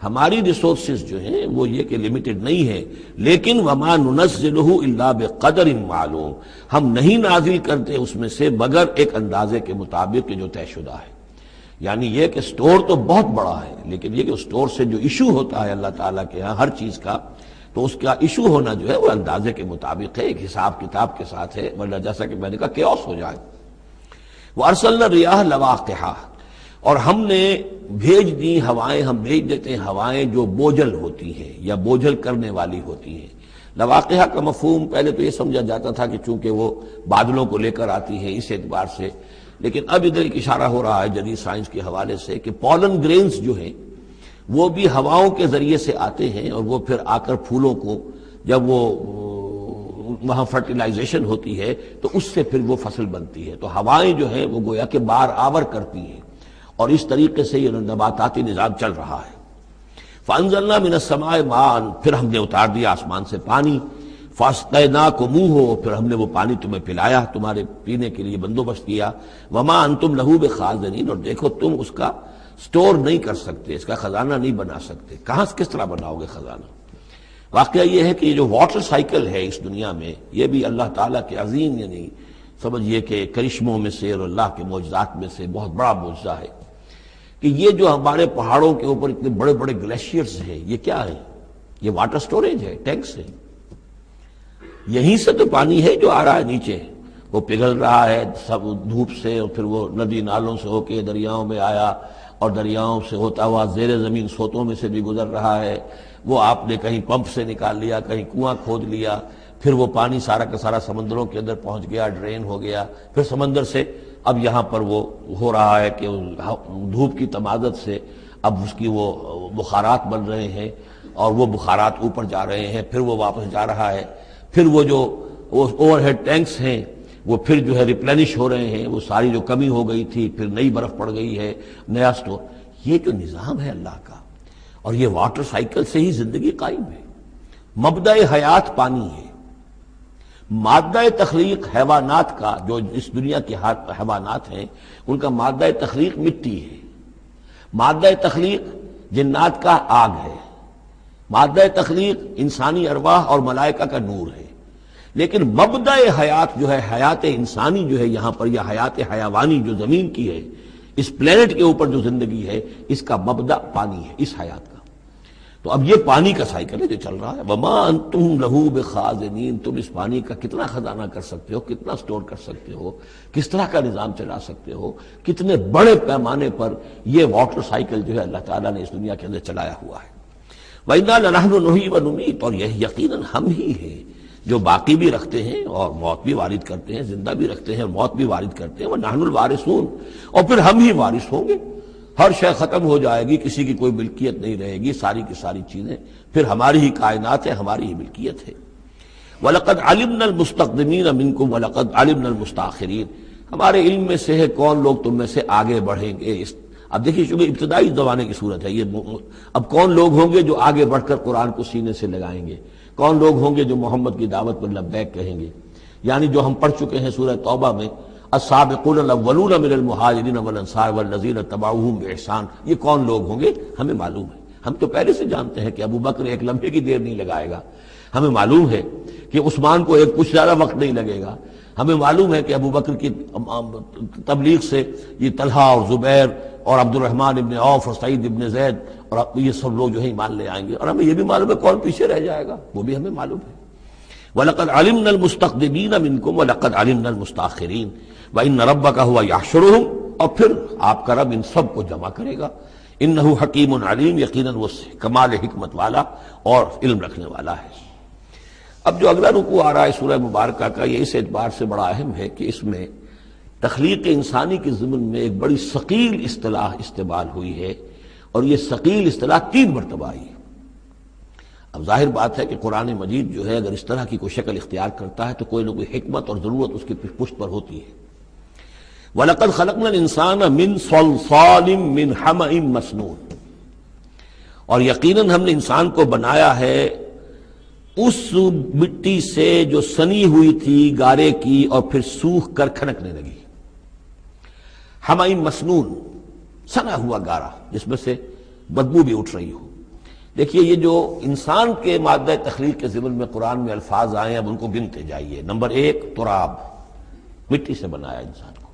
ہماری ریسورسز جو ہیں وہ یہ کہ لمیٹڈ نہیں ہے، لیکن وما ننزلہ الا بقدر معلوم، ہم نہیں نازل کرتے اس میں سے مگر ایک اندازے کے مطابق کہ جو طے شدہ ہے۔ یعنی یہ کہ سٹور تو بہت بڑا ہے، لیکن یہ کہ سٹور سے جو ایشو ہوتا ہے اللہ تعالیٰ کے ہاں ہر چیز کا، تو اس کا ایشو ہونا جو ہے وہ اندازے کے مطابق ہے، ایک حساب کتاب کے ساتھ ہے، ورنہ جیسا کہ میں نے کہا کیوس ہو جائے۔ وارسلنا الرياح لواقحا، اور ہم نے بھیج دی ہوائیں، ہم بھیج دیتے ہیں ہوائیں جو بوجھل ہوتی ہیں یا بوجھل کرنے والی ہوتی ہیں۔ لواقحہ کا مفہوم پہلے تو یہ سمجھا جاتا تھا کہ چونکہ وہ بادلوں کو لے کر آتی ہیں اس اعتبار سے، لیکن اب ادھر ایک اشارہ ہو رہا ہے جدید سائنس کے حوالے سے کہ پولن گرینز جو ہیں وہ بھی ہواؤں کے ذریعے سے آتے ہیں، اور وہ پھر آ کر پھولوں کو جب وہ وہاں فرٹیلائزیشن ہوتی ہے تو اس سے پھر وہ فصل بنتی ہے۔ تو ہوائیں جو ہیں وہ گویا کہ بار آور کرتی ہیں، اور اس طریقے سے یہ نباتاتی نظام چل رہا ہے۔ فانزلنا من السماء ماء، پھر ہم نے اتار دیا آسمان سے پانی، فاسقیناکموہ، پھر ہم نے وہ پانی تمہیں پلایا، تمہارے پینے کے لیے بندوبست کیا۔ وما انتم لہ بخازنین، اور دیکھو تم اس کا سٹور نہیں کر سکتے، اس کا خزانہ نہیں بنا سکتے۔ کہاں کس طرح بناؤ گے خزانہ؟ واقعہ یہ ہے کہ یہ جو واٹر سائیکل ہے اس دنیا میں، یہ بھی اللہ تعالیٰ کے عظیم، یعنی سمجھئے کہ کرشموں میں سے اور اللہ کے معجزات میں سے بہت بڑا معجزہ ہے کہ یہ جو ہمارے پہاڑوں کے اوپر اتنے بڑے بڑے گلیشیئرز ہیں، یہ کیا ہے؟ یہ واٹر سٹوریج ہے، ٹینکس ہے۔ یہیں سے تو پانی ہے جو آ رہا ہے نیچے، وہ پگھل رہا ہے سب دھوپ سے، اور پھر وہ ندی نالوں سے ہو کے دریاؤں میں آیا، اور دریاؤں سے ہوتا ہوا زیر زمین سوتوں میں سے بھی گزر رہا ہے۔ وہ آپ نے کہیں پمپ سے نکال لیا، کہیں کنواں کھود لیا، پھر وہ پانی سارا کا سارا سمندروں کے اندر پہنچ گیا، ڈرین ہو گیا، پھر سمندر سے اب یہاں پر وہ ہو رہا ہے کہ دھوپ کی تمازت سے اب اس کی وہ بخارات بن رہے ہیں، اور وہ بخارات اوپر جا رہے ہیں، پھر وہ واپس جا رہا ہے، پھر وہ جو اوور ہیڈ ٹینکس ہیں وہ پھر جو ہے ریپلینش ہو رہے ہیں، وہ ساری جو کمی ہو گئی تھی پھر نئی برف پڑ گئی ہے، نیا سٹور۔ یہ جو نظام ہے اللہ کا، اور یہ واٹر سائیکل سے ہی زندگی قائم ہے۔ مبدأ حیات پانی ہے، مادہ تخلیق حیوانات کا، جو اس دنیا کے حیوانات ہیں ان کا مادہ تخلیق مٹی ہے، مادہ تخلیق جنات کا آگ ہے، مادہ تخلیق انسانی ارواح اور ملائکہ کا نور ہے، لیکن مبدأ حیات جو ہے، حیات انسانی جو ہے یہاں پر، یا حیات حیوانی جو زمین کی ہے، اس پلینٹ کے اوپر جو زندگی ہے، اس کا مبدأ پانی ہے، اس حیات کا۔ تو اب یہ پانی کا سائیکل ہے جو چل رہا ہے. وما انتم لہو بخازنین، تم اس پانی کا کتنا خزانہ کر سکتے ہو، کتنا سٹور کر سکتے ہو، کس طرح کا نظام چلا سکتے ہو، کتنے بڑے پیمانے پر یہ واٹر سائیکل جو ہے اللہ تعالیٰ نے اس دنیا کے اندر چلایا ہوا ہے. وَإِنَّا لَنَحْنُ نُحْيِي وَنُمِيتُ، اور یہ یقیناً ہم ہی ہیں جو باقی بھی رکھتے ہیں اور موت بھی وارد کرتے ہیں، زندہ بھی رکھتے ہیں اور موت بھی وارد کرتے ہیں. وَنَحْنُ الْوَارِثُونَ، اور پھر ہم ہی وارث ہوں گے. ہر شے ختم ہو جائے گی، کسی کی کوئی ملکیت نہیں رہے گی، ساری کی ساری چیزیں پھر ہماری ہی کائنات ہے، ہماری ہی ملکیت ہے. وَلَقَدْ عَلِمْنَا الْمُسْتَقْدِمِينَ مِنْكُمْ وَلَقَدْ عَلِمْنَا الْمُسْتَأْخِرِينَ، ہمارے علم میں سے ہے کون لوگ تم میں سے آگے بڑھیں گے. اب دیکھیے چونکہ ابتدائی زمانے کی صورت ہے یہ، اب کون لوگ ہوں گے جو آگے بڑھ کر قرآن کو سینے سے لگائیں گے، کون لوگ ہوں گے جو محمد کی دعوت پر لبیک کہیں گے. یعنی جو ہم پڑھ چکے ہیں سورہ توبہ میں، السابقون الاولون من المہاجرین والانصار والذین اتبعوہم باحسان، یہ کون لوگ ہوں گے ہمیں معلوم ہے. ہم تو پہلے سے جانتے ہیں کہ ابو بکر ایک لمحے کی دیر نہیں لگائے گا، ہمیں معلوم ہے کہ عثمان کو ایک کچھ زیادہ وقت نہیں لگے گا، ہمیں معلوم ہے کہ ابو بکر کی تبلیغ سے یہ طلحہ اور زبیر اور عبد الرحمن ابن عوف اور سعید ابن زید اور یہ سب لوگ جو ہے ایمان لے آئیں گے. اور ہمیں یہ بھی معلوم ہے کون پیچھے رہ جائے گا، وہ بھی ہمیں معلوم ہے. وَلَقَدْ عَلِمْنَا الْمُسْتَقْدِمِينَ مِنْكُمْ وَلَقَدْ عَلِمْنَا الْمُسْتَأْخِرِينَ وَإِنَّ رَبَّكَ هُوَ يَحْشُرُهُمْ، اور پھر آپ کا رب ان سب کو جمع کرے گا. إِنَّهُ حَكِيمٌ عَلِيمٌ، یقیناً وہ کمال حکمت والا اور علم رکھنے والا ہے. اب جو اگلا رکوع آ رہا ہے سورہ مبارکہ کا، یہ اس اعتبار سے بڑا اہم ہے کہ اس میں تخلیق انسانی کے ضمن میں ایک بڑی ثقیل اصطلاح استعمال ہوئی ہے، اور یہ ثقیل اصطلاح 3 مرتبہ آئی ہے. اب ظاہر بات ہے کہ قرآن مجید جو ہے اگر اس طرح کی کوئی شکل اختیار کرتا ہے تو کوئی نہ کوئی حکمت اور ضرورت اس کی پشت پر ہوتی ہے. وَلَقَدْ خَلَقْنَا الْإِنسَانَ مِنْ صَلْصَالٍ مِنْ حَمَإٍ مَسْنُونٍ، اور یقیناً ہم نے انسان کو بنایا ہے اس مٹی سے جو سنی ہوئی تھی گارے کی اور پھر سوکھ کر کھنکنے لگی. حَمَإٍ مسنون، سنا ہوا گارا جس میں سے بدبو بھی اٹھ رہی ہو. دیکھیے یہ جو انسان کے مادہ تخلیق کے ضمن میں قرآن میں الفاظ آئے ہیں اب ان کو گنتے جائیے. نمبر 1 تراب، مٹی سے بنایا انسان کو.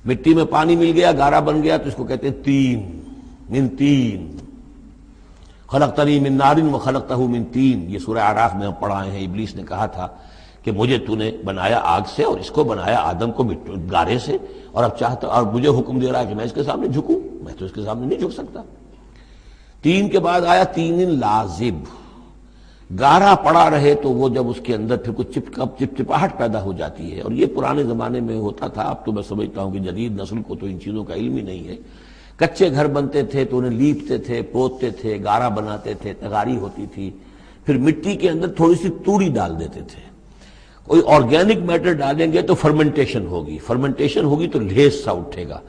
مٹی میں پانی مل گیا، گارا بن گیا، تو اس کو کہتے ہیں تین، من تین. خلقتنی من نار وخلقتہ من تین، یہ سورہ اعراف میں ہم پڑھائے ہیں. ابلیس نے کہا تھا کہ مجھے تو نے بنایا آگ سے اور اس کو بنایا آدم کو گارے سے، اور اب چاہتا اور مجھے حکم دے رہا ہے کہ میں اس کے سامنے جھکوں، میں تو اس کے سامنے نہیں جھک سکتا. تین کے بعد آیا تین لازب، گارا پڑا رہے تو وہ جب اس کے اندر پھر کچھ چپچپاہٹ پیدا ہو جاتی ہے. اور یہ پرانے زمانے میں ہوتا تھا، اب تو میں سمجھتا ہوں کہ جدید نسل کو تو ان چیزوں کا علم ہی نہیں ہے. کچے گھر بنتے تھے تو انہیں لیپتے تھے، پوتتے تھے، گارا بناتے تھے، تغاری ہوتی تھی، پھر مٹی کے اندر تھوڑی سی توڑی ڈال دیتے تھے. کوئی آرگینک میٹر ڈالیں گے تو فرمنٹیشن ہوگی، فرمنٹیشن ہوگی تو لیس سا اٹھے گا.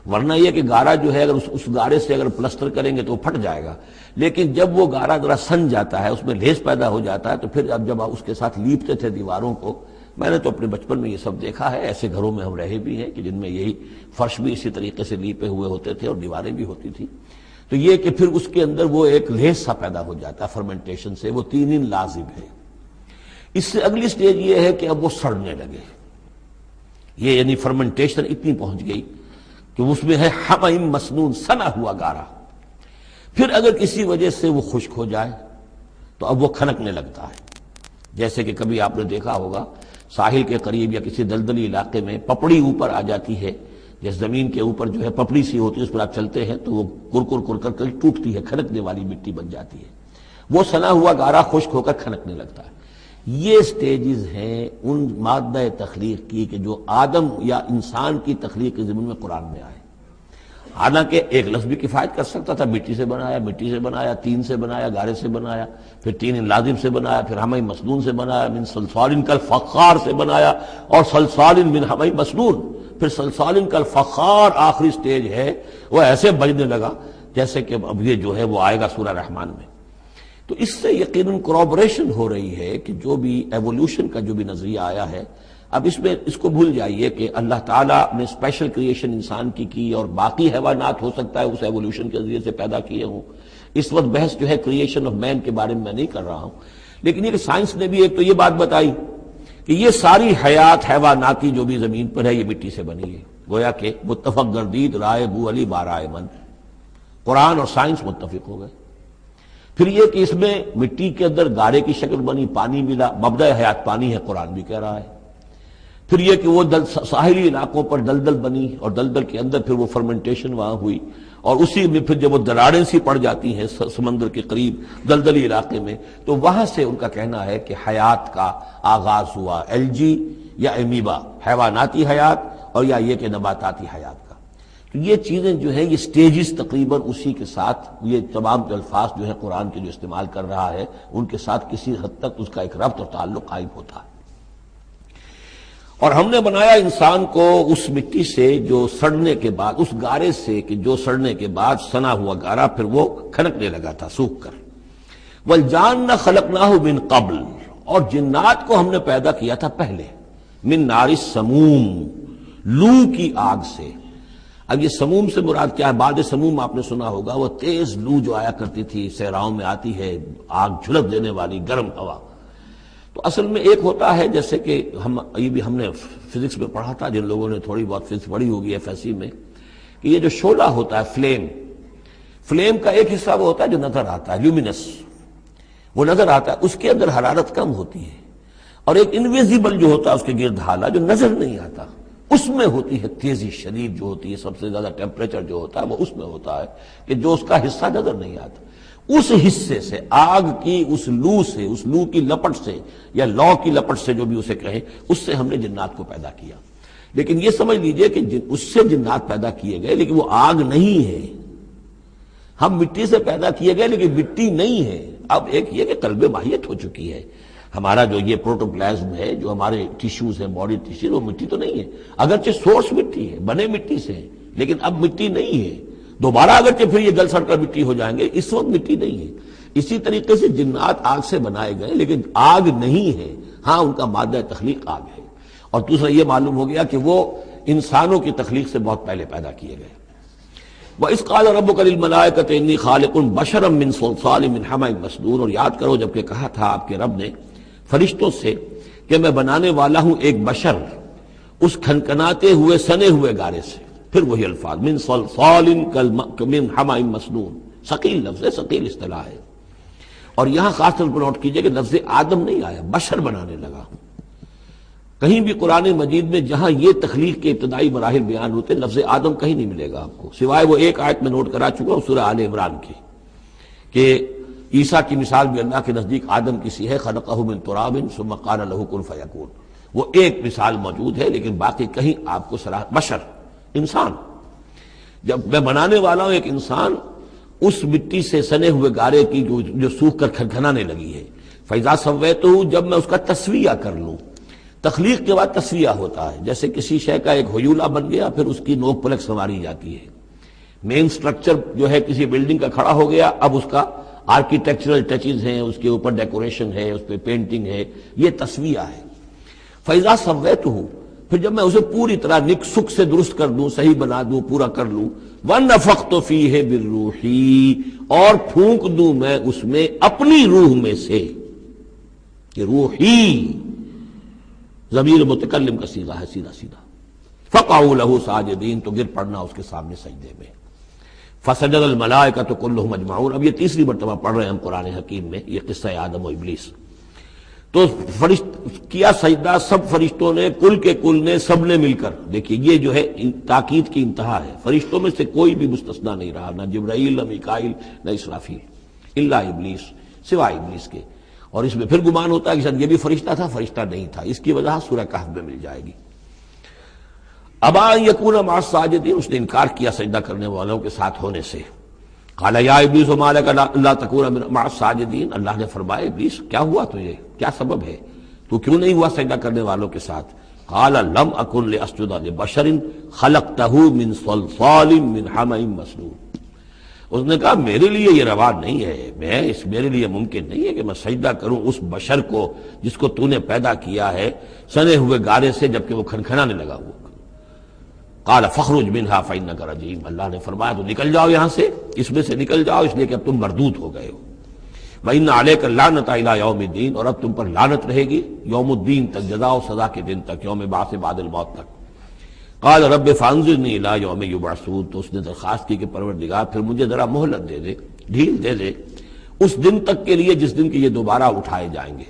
ورنہ یہ کہ گارا جو ہے اگر اس گارے سے اگر پلسٹر کریں گے تو وہ پھٹ جائے گا. لیکن جب وہ گارا ذرا سن جاتا ہے، اس میں لیس پیدا ہو جاتا ہے، تو پھر اب جب اس کے ساتھ لیپتے تھے دیواروں کو، میں نے تو اپنے بچپن میں یہ سب دیکھا ہے، ایسے گھروں میں ہم رہے بھی ہیں کہ جن میں یہی فرش بھی اسی طریقے سے لیپے ہوئے ہوتے تھے اور دیواریں بھی ہوتی تھی. تو یہ کہ پھر اس کے اندر وہ ایک لیس سا پیدا ہو جاتا ہے فرمنٹیشن سے، وہ تین لازم ہے. اس سے اگلی سٹیج یہ ہے کہ اب وہ سڑنے لگے. یہ یعنی فرمنٹیشن اتنی پہنچ گئی کہ اس میں ہے حَمَإٍ مسنون، سنا ہوا گارا. پھر اگر کسی وجہ سے وہ خشک ہو جائے تو اب وہ کھنکنے لگتا ہے. جیسے کہ کبھی آپ نے دیکھا ہوگا ساحل کے قریب یا کسی دلدلی علاقے میں پپڑی اوپر آ جاتی ہے، جیسے زمین کے اوپر جو ہے پپڑی سی ہوتی ہے، اس پر آپ چلتے ہیں تو وہ کر کر ٹوٹتی ہے، کھنکنے والی مٹی بن جاتی ہے. وہ سنا ہوا گارا خشک ہو کر کھنکنے لگتا ہے. یہ سٹیجز ہیں ان مادہ تخلیق کی کہ جو آدم یا انسان کی تخلیق کے ضمن میں قرآن میں آئے. حالانکہ ایک لفظ بھی کفایت کر سکتا تھا، مٹی سے بنایا، مٹی سے بنایا، تین سے بنایا، گارے سے بنایا، پھر تین لازم سے بنایا، پھر حَمَإٍ مسنون سے بنایا، من صلصال کالفخار سے بنایا، اور صلصال من حَمَإٍ مسنون. پھر صلصال کالفخار آخری سٹیج ہے، وہ ایسے بجنے لگا جیسے کہ اب یہ جو ہے وہ آئے گا سورہ رحمان میں. تو اس سے یقیناً کورابریشن ہو رہی ہے کہ جو بھی ایوولوشن کا جو بھی نظریہ آیا ہے، اب اس میں اس کو بھول جائیے کہ اللہ تعالیٰ نے اسپیشل کریشن انسان کی اور باقی حیوانات ہو سکتا ہے اس ایوولوشن کے ذریعے سے پیدا کیے ہوں. اس وقت بحث جو ہے کریشن آف مین کے بارے میں نہیں کر رہا ہوں، لیکن یہ کہ سائنس نے بھی ایک تو یہ بات بتائی کہ یہ ساری حیات حیواناتی جو بھی زمین پر ہے یہ مٹی سے بنی ہے. گویا کہ متفق گردید رائے بو علی بارائے من، قرآن اور سائنس متفق ہو گئے. پھر یہ کہ اس میں مٹی کے اندر گارے کی شکل بنی، پانی ملا، مبدأ حیات پانی ہے، قرآن بھی کہہ رہا ہے۔ پھر یہ کہ وہ ساحلی علاقوں پر دلدل بنی، اور دلدل کے اندر پھر وہ فرمنٹیشن وہاں ہوئی، اور اسی میں پھر جب وہ دراڑیں سی پڑ جاتی ہیں سمندر کے قریب دلدلی علاقے میں، تو وہاں سے ان کا کہنا ہے کہ حیات کا آغاز ہوا، الجی یا امیبا، حیواناتی حیات، اور یا یہ کہ نباتاتی حیات کا۔ تو یہ چیزیں جو ہیں یہ سٹیجز تقریباً اسی کے ساتھ، یہ تمام الفاظ جو ہیں قرآن کے جو استعمال کر رہا ہے ان کے ساتھ کسی حد تک اس کا ایک ربط اور تعلق قائم ہوتا ہے۔ اور ہم نے بنایا انسان کو اس مٹی سے جو سڑنے کے بعد، اس گارے سے کہ جو سڑنے کے بعد سنا ہوا گارا پھر وہ کھنکنے لگا تھا سوکھ کر۔ والجان خلقناہ من قبل، اور جنات کو ہم نے پیدا کیا تھا پہلے، من نار السموم، لو کی آگ سے۔ اب یہ سموم سے مراد کیا ہے؟ بعد سموم آپ نے سنا ہوگا، وہ تیز لو جو آیا کرتی تھی، صحراؤں میں آتی ہے، آگ جھلک دینے والی گرم ہوا۔ تو اصل میں ایک ہوتا ہے جیسے کہ ہم نے فزکس میں پڑھا تھا، جن لوگوں نے تھوڑی بہت فزکس پڑھی ہوگی ایف ایس سی میں، کہ یہ جو شعلہ ہوتا ہے، فلیم کا ایک حصہ وہ ہوتا ہے جو نظر آتا ہے، لیومینس، وہ نظر آتا ہے، اس کے اندر حرارت کم ہوتی ہے، اور ایک انویزیبل جو ہوتا ہے اس کے گرد حالہ جو نظر نہیں آتا، اس میں ہوتی ہے تیزی شدید جو ہوتی ہے، سب سے زیادہ ٹیمپریچر جو ہوتا ہے وہ اس میں ہوتا ہے کہ جو اس کا حصہ نظر نہیں آتا۔ اس حصے سے، آگ کی اس لو سے، اس لو کی لپٹ سے یا لو کی لپٹ سے جو بھی اسے کہیں، اس سے ہم نے جنات کو پیدا کیا۔ لیکن یہ سمجھ لیجئے کہ اس سے جنات پیدا کیے گئے، لیکن وہ آگ نہیں ہے۔ ہم مٹی سے پیدا کیے گئے لیکن مٹی نہیں ہے۔ اب ایک یہ کہ قلب ماہیت ہو چکی ہے، ہمارا جو یہ پروٹوپلازم ہے، جو ہمارے ٹیشوز ہیں، باڈی ٹیشوز، وہ مٹی تو نہیں ہے، اگرچہ سورس مٹی ہے، بنے مٹی سے ہیں، لیکن اب مٹی نہیں ہے۔ دوبارہ اگرچہ پھر یہ گل سڑ کر مٹی ہو جائیں گے، اس وقت مٹی نہیں ہے۔ اسی طریقے سے جنات آگ سے بنائے گئے لیکن آگ نہیں ہے، ہاں ان کا مادہ تخلیق آگ ہے۔ اور دوسرا یہ معلوم ہو گیا کہ وہ انسانوں کی تخلیق سے بہت پہلے پیدا کیے گئے۔ وَإِذْ قَالَ رَبُّكَ لِلْمَلَائِكَةِ إِنِّي خَالِقٌ بَشَرًا مِّن صَلْصَالٍ مِّنْ حَمَإٍ مَّسْنُونٍ، اور یاد کرو جب کہ کہا تھا آپ کے رب نے فرشتوں سے کہ میں بنانے والا ہوں ایک بشر اس کھنکھناتے ہوئے سنے ہوئے گارے سے۔ پھر وہی الفاظ، من صلصال من حمأ مسنون، ثقیل لفظ ہے، ثقیل اصطلاح ہے۔ اور یہاں خاص طور پر نوٹ کیجئے کہ لفظ آدم نہیں آیا، بشر بنانے لگا۔ کہیں بھی قرآن مجید میں جہاں یہ تخلیق کے ابتدائی مراحل بیان ہوتے ہیں، لفظ آدم کہیں نہیں ملے گا آپ کو، سوائے وہ ایک آیت میں نوٹ کرا چکا ہوں سورہ آل عمران کی، کہ عیسیٰ کی مثال بھی اللہ کے نزدیک آدم کی سی ہے، خلقہ من تراب ثم قال له کن فیکون، وہ ایک مثال موجود ہے، لیکن باقی کہیں آپ کو بشر، انسان، جب میں بنانے والا ہوں ایک انسان اس مٹی سے سنے ہوئے گارے کی جو سوکھ کر کھنکھنانے لگی ہے، فَإِذَا سَوَّيْتُهُ، جب میں اس کا تسویہ کر لوں۔ تخلیق کے بعد تسویہ ہوتا ہے، جیسے کسی شے کا ایک ہیولہ بن گیا، پھر اس کی نوک پلک سنواری جاتی ہے، مین سٹرکچر جو ہے کسی بلڈنگ کا کھڑا ہو گیا، اب اس کا آرکیٹیکچرل ٹچز ہیں، اس کے اوپر ڈیکوریشن ہے، اس پہ پینٹنگ ہے، یہ تسویہ ہے۔ فَإِذَا سَوَّيْتُهُ، پھر جب میں اسے پوری طرح نک سک سے درست کر دوں، صحیح بنا دوں، پورا کر لوں، وَنَفَخْتُ فِيهِ مِن رُوحِي، اور پھونک دوں میں اس میں اپنی روح میں سے، کہ روحی ضمیر متکلم کا صیغہ ہے سیدھا سیدھا، فَقَعُوا لَهُ سَاجِدِينَ، تو گر پڑنا اس کے سامنے سجدے میں۔ فَسَجَدَ الْمَلَائِكَةُ كُلُّهُمْ أَجْمَعُونَ، اب یہ تیسری مرتبہ پڑھ رہے ہیں ہم قرآن حکیم میں یہ قصہ آدم و ابلیس۔ تو کیا سجدہ سب فرشتوں نے، کل کے کل نے، سب نے مل کر۔ دیکھیے یہ جو ہے تاکید کی انتہا ہے، فرشتوں میں سے کوئی بھی مستثنا نہیں رہا، نہ جبرائیل، نہ میکائیل، نہ اسرافیل، الا ابلیس، سوائے ابلیس کے۔ اور اس میں پھر گمان ہوتا ہے کہ شاید یہ بھی فرشتہ تھا، فرشتہ نہیں تھا، اس کی وجہ سورہ کہف میں مل جائے گی۔ ابا ان یکون مع الساجدین، اس نے انکار کیا سجدہ کرنے والوں کے ساتھ ہونے سے۔ قال یا ابلیس ما لک الا تکون مع الساجدین، اللہ نے فرمایا ابلیس کیا ہوا تجھے، کیا سبب ہے، تو کیوں نہیں ہوا سجدہ کرنے والوں کے ساتھ؟ قال لم اکن لاسجد لبشر خلقتہ من صلصال من حمأ مسنون، اس نے کہا میرے لیے یہ روا نہیں ہے، میرے لیے ممکن نہیں ہے کہ میں سجدہ کروں اس بشر کو جس کو تو نے پیدا کیا ہے سنے ہوئے گارے سے، جبکہ وہ کھنکھنانے لگا ہوا۔ قال فاخرج منها فإنك رجيم، اللہ نے فرمایا تو نکل جاؤ یہاں سے، اس میں سے نکل جاؤ، اس لیے کہ اب تم مردود ہو گئے ہو۔ وإن عليك اللعنة إلى يوم الدين، اور اب تم پر لعنت رہے گی یوم الدین تک، جزا و سزا کے دن تک، یوم بعث بعد الموت تک۔ قال رب فانظرني إلى يوم يبعثون، تو اس نے درخواست کی کہ پروردگار پھر مجھے ذرا مہلت دے دے، ڈھیل دے دے، اس دن تک کے لیے جس دن کے یہ دوبارہ اٹھائے جائیں گے۔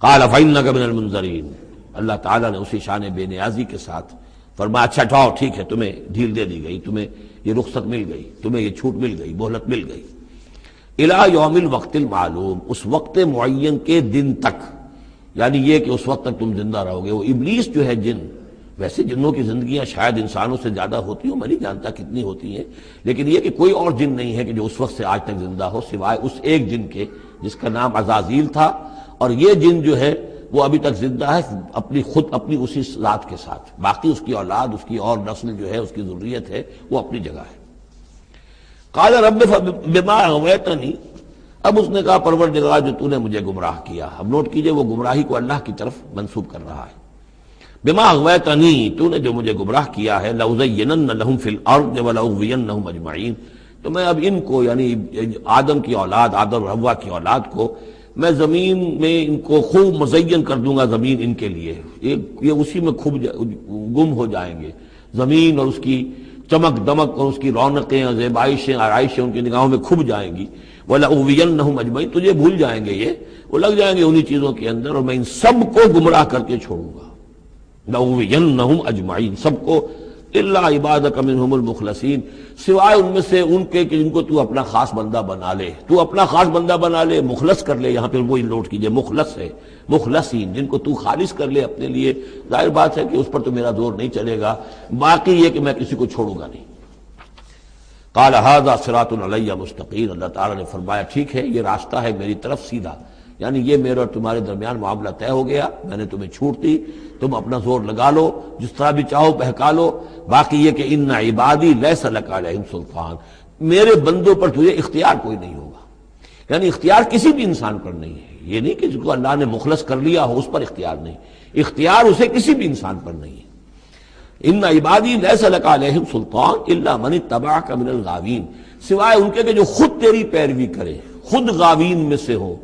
قال فإنک من المنذرین، اللہ تعالیٰ نے اسی شان بے نیازی کے ساتھ فرمایا اچھا جاؤ ٹھیک ہے، تمہیں ڈھیل دے دی گئی، تمہیں یہ رخصت مل گئی، تمہیں یہ چھوٹ مل گئی، مہلت مل گئی۔ الی یوم الوقت المعلوم، اس وقت معین کے دن تک، یعنی یہ کہ اس وقت تک تم زندہ رہو گے۔ وہ ابلیس جو ہے جن، ویسے جنوں کی زندگیاں شاید انسانوں سے زیادہ ہوتی ہوں، میں نہیں جانتا کتنی ہوتی ہیں، لیکن یہ کہ کوئی اور جن نہیں ہے کہ جو اس وقت سے آج تک زندہ ہو سوائے اس ایک جن کے جس کا نام عزازیل تھا، اور یہ جن جو ہے وہ ابھی تک زندہ ہے اپنی اسی ذات کے ساتھ، باقی اس کی اولاد، اس کی اور نسل جو ہے، اس کی ذریت ہے، وہ اپنی جگہ ہے۔ قال رب بما اغویتنی، اب اس نے کہا پروردگار جو تو نے مجھے گمراہ کیا۔ اب نوٹ کیجئے وہ گمراہی کو اللہ کی طرف منسوب کر رہا ہے۔ بما اغویتنی، تو نے جو مجھے گمراہ کیا ہے، لأزینن لہم فی الارض ولأغوینہم اجمعین، تو میں اب ان کو، یعنی آدم کی اولاد، آدم اور حوا کی اولاد کو میں زمین میں ان کو خوب مزین کر دوں گا، زمین ان کے لیے یہ اسی میں گم ہو جائیں گے، زمین اور اس کی چمک دمک اور اس کی رونقیں اور زیبائشیں آرائشیں ان کی نگاہوں میں کھب جائیں گی۔ وَلَأُغْوِيَنَّهُمْ أَجْمَعِينَ، تجھے بھول جائیں گے، یہ وہ لگ جائیں گے انہی چیزوں کے اندر، اور میں ان سب کو گمراہ کر کے چھوڑوں گا۔ لَأُغْوِيَنَّهُمْ أَجْمَعِينَ، سب کو، إِلَّا عِبَادَكَ مِنْهُمُ الْمُخْلَصِينَ، سوائے ان میں سے ان کے کہ جن کو تو اپنا خاص بندہ بنا لے، تو اپنا خاص بندہ بنا لے، مخلص کر لے، یہاں پہ وہی نوٹ کیجئے مخلص ہے، مخلصین، جن کو تو خالص کر لے اپنے لیے، ظاہر بات ہے کہ اس پر تو میرا زور نہیں چلے گا، باقی یہ کہ میں کسی کو چھوڑوں گا نہیں۔ قال ھذا صراط علی مستقیم، اللہ تعالیٰ نے فرمایا ٹھیک ہے، یہ راستہ ہے میری طرف سیدھا، یعنی یہ میرے اور تمہارے درمیان معاملہ طے ہو گیا، میں نے تمہیں چھوٹ دی، تم اپنا زور لگا لو، جس طرح بھی چاہو بہکا لو، باقی یہ کہ ان عبادی لیس لک علیہم سلطان، میرے بندوں پر تجھے اختیار کوئی نہیں ہوگا، یعنی اختیار کسی بھی انسان پر نہیں ہے، یہ نہیں کہ جس کو اللہ نے مخلص کر لیا ہو اس پر اختیار نہیں، اختیار اسے کسی بھی انسان پر نہیں ہے۔ ان عبادی لیس لک علیہم سلطان الا من اتبعک من الغاوین، سوائے ان کے کہ جو خود تیری پیروی کرے، خود غاوین میں سے ہو،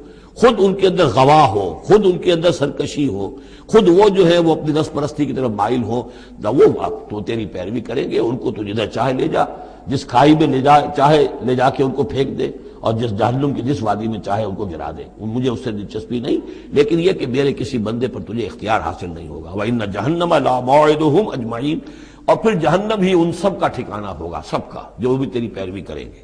خود ان کے اندر غوا ہو، خود ان کے اندر سرکشی ہو، خود وہ جو ہے وہ اپنی نفس پرستی کی طرف مائل ہو، وہ تو تیری پیروی کریں گے، ان کو تو جدھر چاہے لے جا، جس کھائی میں چاہے لے جا کے ان کو پھینک دے، اور جس جہنم کی جس وادی میں چاہے ان کو گرا دے، مجھے اس سے دلچسپی نہیں، لیکن یہ کہ میرے کسی بندے پر تجھے اختیار حاصل نہیں ہوگا۔ وَإِنَّ جَهَنَّمَ لَمَوْعِدُهُمْ أَجْمَعِينَ، اور پھر جہنم ہی ان سب کا ٹھکانہ ہوگا، سب کا جو بھی تیری پیروی کریں گے۔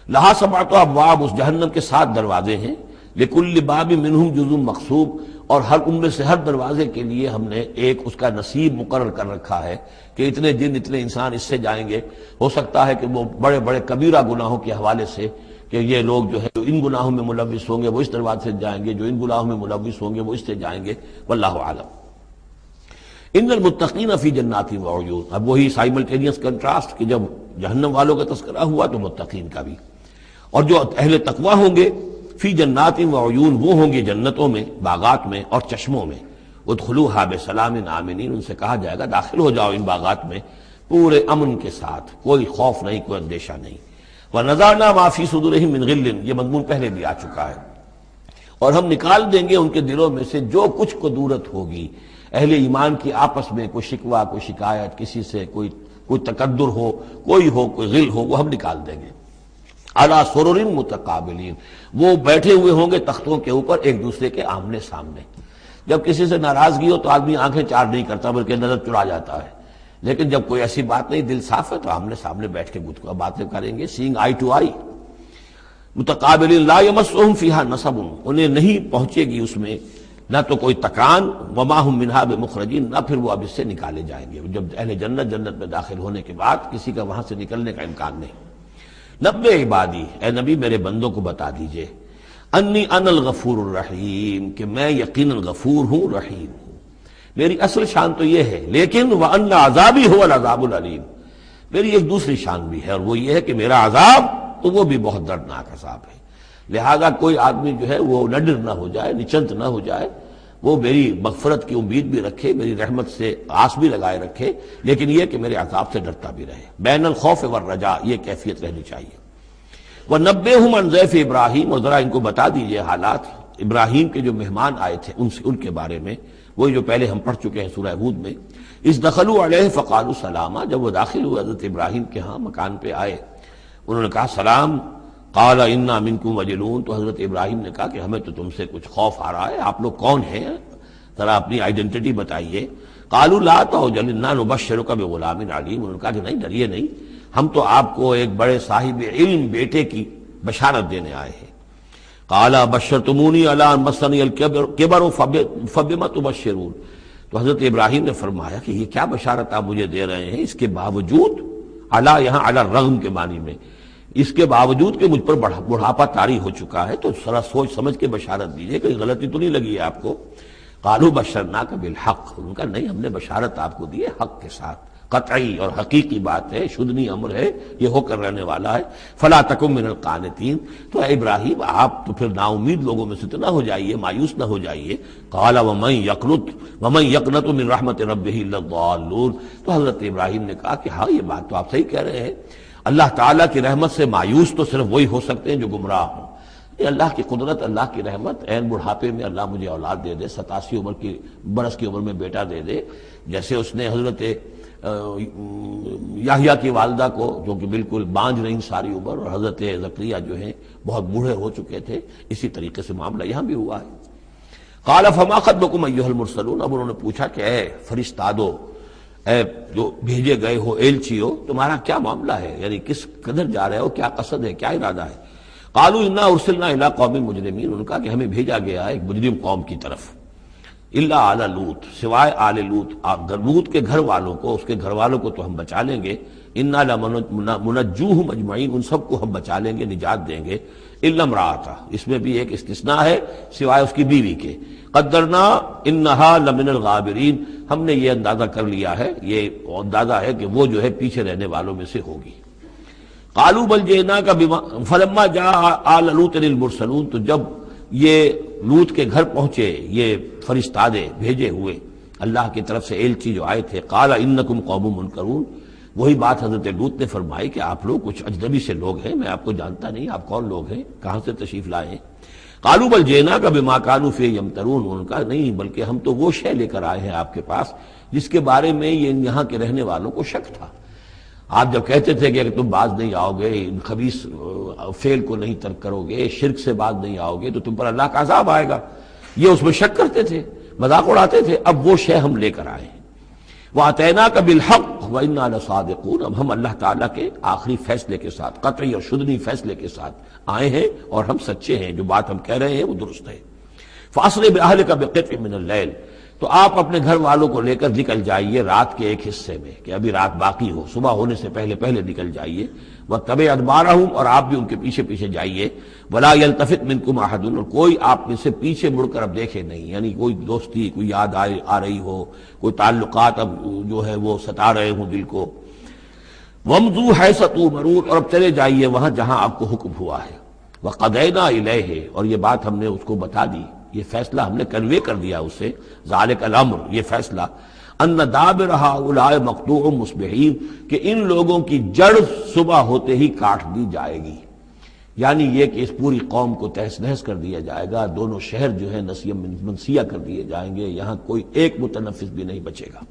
لہا سبعۃ ابواب، اس جہنم کے 7 دروازے ہیں، لکل باب منہم جزء مقصوب، اور ہر ان میں سے ہر دروازے کے لیے ہم نے ایک اس کا نصیب مقرر کر رکھا ہے کہ اتنے جن اتنے انسان اس سے جائیں گے۔ ہو سکتا ہے کہ وہ بڑے بڑے کبیرہ گناہوں کے حوالے سے کہ یہ لوگ جو ہے جو ان گناہوں میں ملوث ہوں گے وہ اس دروازے سے جائیں گے، جو ان گناہوں میں ملوث ہوں گے وہ اس سے جائیں گے، واللہ اعلم۔ ان المتقین فی جنات وعیون، اب وہی سائملٹینیس کنٹراسٹ کہ جب جہنم والوں کا تذکرہ ہوا تو متقین کا بھی، اور جو اہل تقوی ہوں گے فی جنات وعیون، وہ ہوں گے جنتوں میں، باغات میں اور چشموں میں، ادخلوها بسلام آمنین، ان سے کہا جائے گا داخل ہو جاؤ ان باغات میں پورے امن کے ساتھ، کوئی خوف نہیں، کوئی اندیشہ نہیں۔ وَنَزَعْنَا مَا فِي صُدُورِهِم مِّن غِلٍّ، یہ مضمون پہلے بھی آ چکا ہے، اور ہم نکال دیں گے ان کے دلوں میں سے جو کچھ قدورت ہوگی، اہل ایمان کی آپس میں کوئی شکوہ، کوئی شکایت، کسی سے کوئی تکدر ہو، کوئی غل ہو، وہ ہم نکال دیں گے۔ عَلَىٰ سُرُرٍ مُتَقَابِلِينَ، وہ بیٹھے ہوئے ہوں گے تختوں کے اوپر ایک دوسرے کے آمنے سامنے۔ جب کسی سے ناراضگی ہو تو آدمی آنکھیں چار نہیں کرتا بلکہ نظر چرا جاتا ہے، لیکن جب کوئی ایسی بات نہیں، دل صاف ہے، تو آمنے سامنے بیٹھ کے گفتگو باتیں کریں گے، سینگ آئی ٹو آئی۔ متقابلین لا یمسہم فیہا نصب، انہیں نہیں پہنچے گی اس میں نہ تو کوئی تکان، وما ہم منہا بمخرجین، نہ پھر وہ اب اس سے نکالے جائیں گے۔ جب اہل جنت میں داخل ہونے کے بعد کسی کا وہاں سے نکلنے کا امکان نہیں۔ نبئ عبادی، اے نبی میرے بندوں کو بتا دیجئے، انی انا الغفور الرحیم، کہ میں یقیناً غفور ہوں، رحیم ہوں۔ میری اصل شان تو یہ ہے، لیکن وَأَنَّ عَذَابِي هُوَ الْعَذَابُ الْأَلِيمُ، میری ایک دوسری شان بھی ہے، اور وہ یہ ہے کہ میرا عذاب تو وہ بھی بہت دردناک عذاب ہے۔ لہذا کوئی آدمی جو ہے وہ نڈر نہ ہو جائے، نچنت نہ ہو جائے، وہ میری مغفرت کی امید بھی رکھے، میری رحمت سے آس بھی لگائے رکھے، لیکن یہ کہ میرے عذاب سے ڈرتا بھی رہے۔ بین الخوف والرجاء، یہ کیفیت رہنی چاہیے۔ وَنَبِّئْهُمْ عَنْ ضَيْفِ ابراہیم، اور ذرا ان کو بتا دیجئے حالات ابراہیم کے جو مہمان آئے تھے ان کے بارے میں، وہی جو پہلے ہم پڑھ چکے ہیں سورہ ہود میں۔ اِذْ دَخَلُوا عَلَيْهِ فَقَالُوا سَلَامًا، جب وہ داخل ہوئے حضرت ابراہیم کے ہاں مکان پہ آئے، انہوں نے کہا سلام۔ قال انا منکم وجلون، تو حضرت ابراہیم نے کہا کہ ہمیں تو تم سے کچھ خوف آ رہا ہے، آپ لوگ کون ہیں، ذرا اپنی آئیڈینٹی بتائیے۔ قالوا لا توجل انا نبشرک بغلام علیم، انہوں نے کہا کہ نہیں ڈریے نہیں، ہم تو آپ کو ایک بڑے صاحب علم بیٹے کی بشارت دینے آئے ہیں۔ قال بشرتمونی علی ان مسنی الکبر فبما تبشرون، تو حضرت ابراہیم نے فرمایا کہ یہ کیا بشارت آپ مجھے دے رہے ہیں، اس کے باوجود، علی یہاں علی الرغم کے معنی میں، اس کے باوجود کہ مجھ پر بڑھاپا طاری ہو چکا ہے، تو ذرا سوچ سمجھ کے بشارت دیجیے، کہیں غلطی تو نہیں لگی ہے آپ کو۔ قالوا بشرناک بالحق، ان کا نہیں، ہم نے بشارت آپ کو دی ہے حق کے ساتھ، قطعی اور حقیقی بات ہے، شدنی امر ہے، یہ ہو کر رہنے والا ہے۔ فلا تکن من القانتین، تو اے ابراہیم آپ تو پھر نا امید لوگوں میں سے تو نہ ہو جائیے، مایوس نہ ہو جائیے۔ قال ومن یقنط من رحمت ربہ الا الضالون، تو حضرت ابراہیم نے کہا کہ ہاں یہ بات تو آپ صحیح کہہ رہے ہیں، اللہ تعالیٰ کی رحمت سے مایوس تو صرف وہی ہو سکتے ہیں جو گمراہ ہوں۔ یہ اللہ کی قدرت، اللہ کی رحمت، عین بڑھاپے میں اللہ مجھے اولاد دے دے، 87 برس کی عمر میں بیٹا دے دے، جیسے اس نے حضرت یحییٰ کی والدہ کو، جو کہ بالکل بانجھ رہی ساری عمر، اور حضرت زکریا جو ہیں بہت بوڑھے ہو چکے تھے، اسی طریقے سے معاملہ یہاں بھی ہوا ہے۔ قال فما خطبکم ایھا المرسلون، اب انہوں نے پوچھا کہ اے فرشتادو، اے جو بھیجے گئے ہو، ایلچی ہو، تمہارا کیا معاملہ ہے، یعنی کس قدر جا رہے ہو، کیا قصد ہے، کیا ارادہ ہے۔ قالوا انا ارسلنا الى قوم مجرمین، انہوں نے کہا کہ ہمیں بھیجا گیا ہے ایک مجرم قوم کی طرف، الا آل لوط، سوائے آل لوط، آپ لوط کے گھر والوں کو، اس کے گھر والوں کو تو ہم بچا لیں گے، انا لمنجوہم اجمعین، ان سب کو ہم بچا لیں گے، نجات دیں گے، الا امرأتہ، اس میں بھی ایک استثناء ہے، سوائے اس کی بیوی کے، قدرنا انہا لمن الغابرین، ہم نے یہ اندازہ کر لیا ہے، یہ اندازہ ہے کہ وہ جو ہے پیچھے رہنے والوں میں سے ہوگی۔ قالوا بل جئناک بما فلما جاء آل لوط المرسلون، تو جب یہ لوط کے گھر پہنچے یہ فرشتادے بھیجے ہوئے اللہ کی طرف سے ایلچی جو آئے تھے، قال انکم قوم منکرون، وہی بات حضرت لوط نے فرمائی کہ آپ لوگ کچھ اجنبی سے لوگ ہیں، میں آپ کو جانتا نہیں، آپ کون لوگ ہیں، کہاں سے تشریف لائے ہیں۔ قالوا بل جئناک بما كانوا فيه يمترون، انہوں نے کہا نہیں، بلکہ ہم تو وہ شے لے کر آئے ہیں آپ کے پاس جس کے بارے میں یہاں کے رہنے والوں کو شک تھا۔ آپ جب کہتے تھے کہ اگر تم باز نہیں آؤ گے، ان خبیث فعل کو نہیں ترک کرو گے، شرک سے باز نہیں آؤ گے، تو تم پر اللہ کا عذاب آئے گا، یہ اس میں شک کرتے تھے، مذاق اڑاتے تھے۔ اب وہ شے ہم لے کر آئے ہیں۔ وَأَتَيْنَاكَ بِالْحَقِّ وَإِنَّا لَصَادِقُونَ، اب ہم اللہ تعالیٰ کے آخری فیصلے کے ساتھ، قطعی اور شدنی فیصلے کے ساتھ آئے ہیں، اور ہم سچے ہیں، جو بات ہم کہہ رہے ہیں وہ درست ہے۔ فَأَسْرِ بِأَهْلِكَ بِقِطْعٍ مِّنَ اللَّيْلِ، تو آپ اپنے گھر والوں کو لے کر نکل جائیے رات کے ایک حصے میں، کہ ابھی رات باقی ہو، صبح ہونے سے پہلے پہلے نکل جائیے۔ وَاتَّبِعْ أَدْبَارَهُمْ، اور آپ بھی ان کے پیچھے پیچھے جائیے۔ وَلَا يَلْتَفِتْ مِنْكُمْ أَحَدٌ، اور کوئی آپ میں سے پیچھے مڑ کر اب دیکھے نہیں، یعنی کوئی دوستی، کوئی یاد آ رہی ہو، کوئی تعلقات اب جو ہے وہ ستا رہے ہوں دل کو۔ وَامْضُوا حَيْثَ تُؤْمَرُونَ، اور اب چلے جائیے وہاں جہاں آپ کو حکم ہوا ہے۔ وَقَضَيْنَا إِلَيْهِ، اور یہ بات ہم نے اس کو بتا دی، یہ فیصلہ ہم نے کنوے کر دیا اسے، ذالک الامر، یہ فیصلہ، ان دابر ہؤلاء مقطوع مصبحین، کہ ان لوگوں کی جڑ صبح ہوتے ہی کاٹ دی جائے گی، یعنی یہ کہ اس پوری قوم کو تہس نہس کر دیا جائے گا، دونوں شہر جو ہیں نسیہ منسیہ کر دیے جائیں گے، یہاں کوئی ایک متنفس بھی نہیں بچے گا۔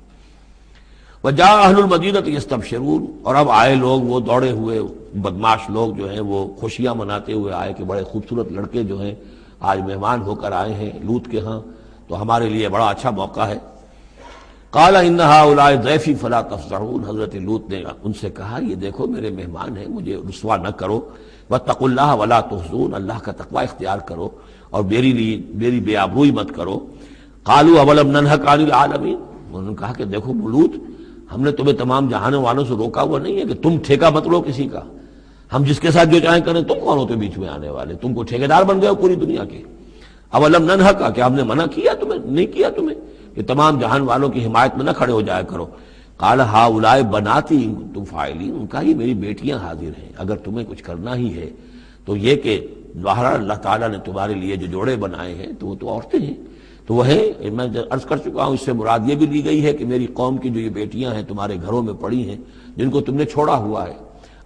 وجاء اہل المدینہ یستبشرون، اور اب آئے لوگ وہ دوڑے ہوئے بدماش لوگ جو ہیں وہ خوشیاں مناتے ہوئے آئے کہ بڑے خوبصورت لڑکے جو ہیں آج مہمان ہو کر آئے ہیں لوط کے ہاں، تو ہمارے لیے بڑا اچھا موقع ہے۔ قال ان هؤلاء ضیفی فلا تفضحون، حضرت لوط نے ان سے کہا یہ دیکھو میرے مہمان ہیں، مجھے رسوا نہ کرو، واتقوا اللہ ولا تحزون، اللہ کا تقوی اختیار کرو اور میری بے آبروئی مت کرو۔ قالوا اولم ننهک عن العالمین، انہوں نے کہا کہ دیکھو لوط، ہم نے تمہیں تمام جہانوں والوں سے روکا ہوا نہیں ہے کہ تم ٹھیکہ مت لو کسی کا، ہم جس کے ساتھ جو چاہیں کریں، تم کون ہوتے بیچ میں آنے والے، تم کو ٹھیکیدار بن گئے ہو پوری دنیا کے۔ اولم ننہک، کہ ہم نے منع کیا تمہیں، نہیں کیا تمہیں کہ تمام جہان والوں کی حمایت میں نہ کھڑے ہو جایا کرو۔ قال ہؤلاء بناتی ان کنتم فاعلین، ان کا یہ میری بیٹیاں حاضر ہیں، اگر تمہیں کچھ کرنا ہی ہے تو یہ کہ ظاہر اللہ تعالیٰ نے تمہارے لیے جو جوڑے بنائے ہیں تو وہ تو عورتیں ہیں، تو وہ ہے، میں عرض کر چکا ہوں، اس سے مراد یہ بھی لی گئی ہے کہ میری قوم کی جو یہ بیٹیاں ہیں تمہارے گھروں میں پڑی ہیں، جن کو تم نے چھوڑا ہوا ہے،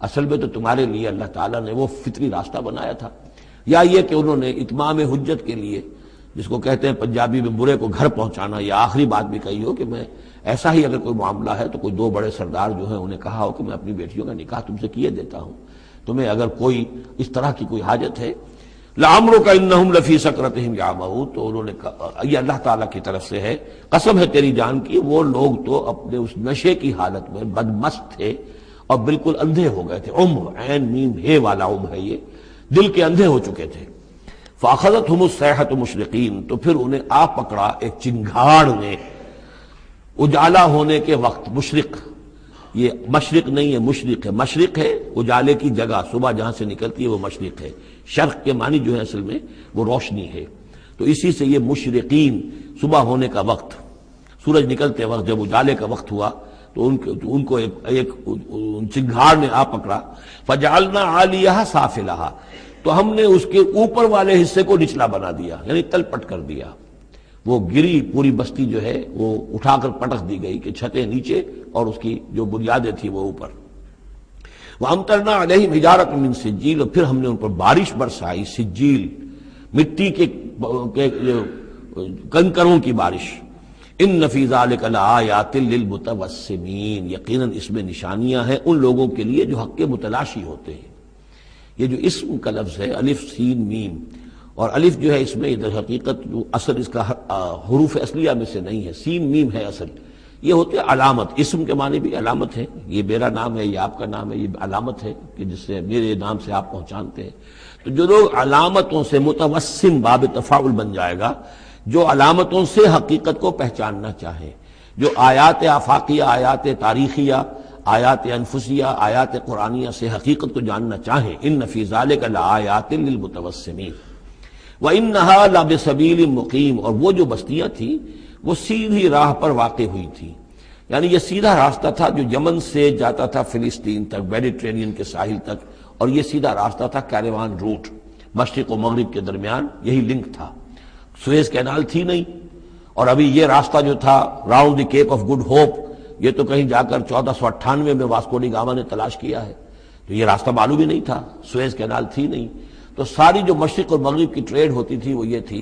اصل میں تو تمہارے لیے اللہ تعالیٰ نے وہ فطری راستہ بنایا تھا، یا یہ کہ انہوں نے اتمام حجت کے لیے، جس کو کہتے ہیں پنجابی میں برے کو گھر پہنچانا، یا آخری بات بھی کہی ہو کہ میں ایسا ہی اگر کوئی معاملہ ہے تو کوئی دو بڑے سردار جو ہیں انہیں کہا ہو کہ میں اپنی بیٹیوں کا نکاح تم سے کیے دیتا ہوں، تمہیں اگر کوئی اس طرح کی کوئی حاجت ہے. لعمرک انہم لفی سکرتہم یعمہون، تو انہوں نے کہا، یہ اللہ تعالیٰ کی طرف سے ہے، قسم ہے تیری جان کی، وہ لوگ تو اپنے اس نشے کی حالت میں بدمست تھے اور بالکل اندھے ہو گئے تھے. عمر، عین میم ہے والا عمر ہے، یہ دل کے اندھے ہو چکے تھے. فاخذتہم الصیحۃ مشرقین، تو پھر انہیں آ پکڑا ایک چنگھاڑ نے اجالا ہونے کے وقت. مشرق، یہ مشرق نہیں ہے، مشرق ہے. مشرق ہے اجالے کی جگہ، صبح جہاں سے نکلتی ہے وہ مشرق ہے. شرق کے معنی جو ہے اصل میں وہ روشنی ہے، تو اسی سے یہ مشرقین، صبح ہونے کا وقت، سورج نکلتے وقت جب اجالے کا وقت ہوا تو ان کو ایک چنگھاڑ نے آ پکڑا. فجعلنا عالیہا سافلہا، تو ہم نے اس کے اوپر والے حصے کو نچلا بنا دیا، یعنی تل پٹ کر دیا. وہ گری، پوری بستی جو ہے وہ اٹھا کر پٹک دی گئی کہ چھتیں نیچے اور اس کی جو بنیادیں تھیں وہ اوپر. وَأَمْطَرْنَا عَلَيْهِمْ حِجَارَةً مِّن سِجِّيلٍ، اور پھر ہم نے ان پر بارش برسائی، سجیل، مٹی کے کنکروں کی بارش. ان فی ذلک لآیات للمتوسمین، یقیناً اس میں نشانیاں ہیں ان لوگوں کے لیے جو حق کے متلاشی ہوتے ہیں. یہ جو اسم کا لفظ ہے الف سین میم، اور الف جو ہے اس میں ادھر حقیقت جو اصل اس کا حروف اصلیہ میں سے نہیں ہے، سین میم ہے اصل. یہ ہوتے علامت، اسم کے معنی بھی علامت ہے. یہ میرا نام ہے، یہ آپ کا نام ہے، یہ علامت ہے کہ جس سے میرے نام سے آپ پہچانتے ہیں. تو جو لوگ علامتوں سے، متوسم باب تفاعل بن جائے گا، جو علامتوں سے حقیقت کو پہچاننا چاہیں، جو آیات آفاقیہ، آیات تاریخیہ، آیات انفسیہ، آیات قرآنیہ سے حقیقت کو جاننا چاہیں. ان فی ذلک لآیات للمتوسمین وانھا لبسبیل مقیم، اور وہ جو بستیاں تھیں وہ سیدھی راہ پر واقع ہوئی تھی. یعنی یہ سیدھا راستہ تھا جو یمن سے جاتا تھا فلسطین تک، میڈیٹرینین کے ساحل تک، اور یہ سیدھا راستہ تھا کیروان روٹ، مشرق و مغرب کے درمیان یہی لنک تھا. سویز کینال تھی نہیں، اور ابھی یہ راستہ جو تھا round the Cape of Good Hope, یہ تو کہیں جا کر 1498 میں واسکو ڈی گاما نے تلاش کیا ہے. تو یہ راستہ معلوم ہی نہیں تھا، سویز کینال تھی نہیں. تو ساری جو مشرق اور مغرب کی ٹریڈ ہوتی تھی وہ یہ تھی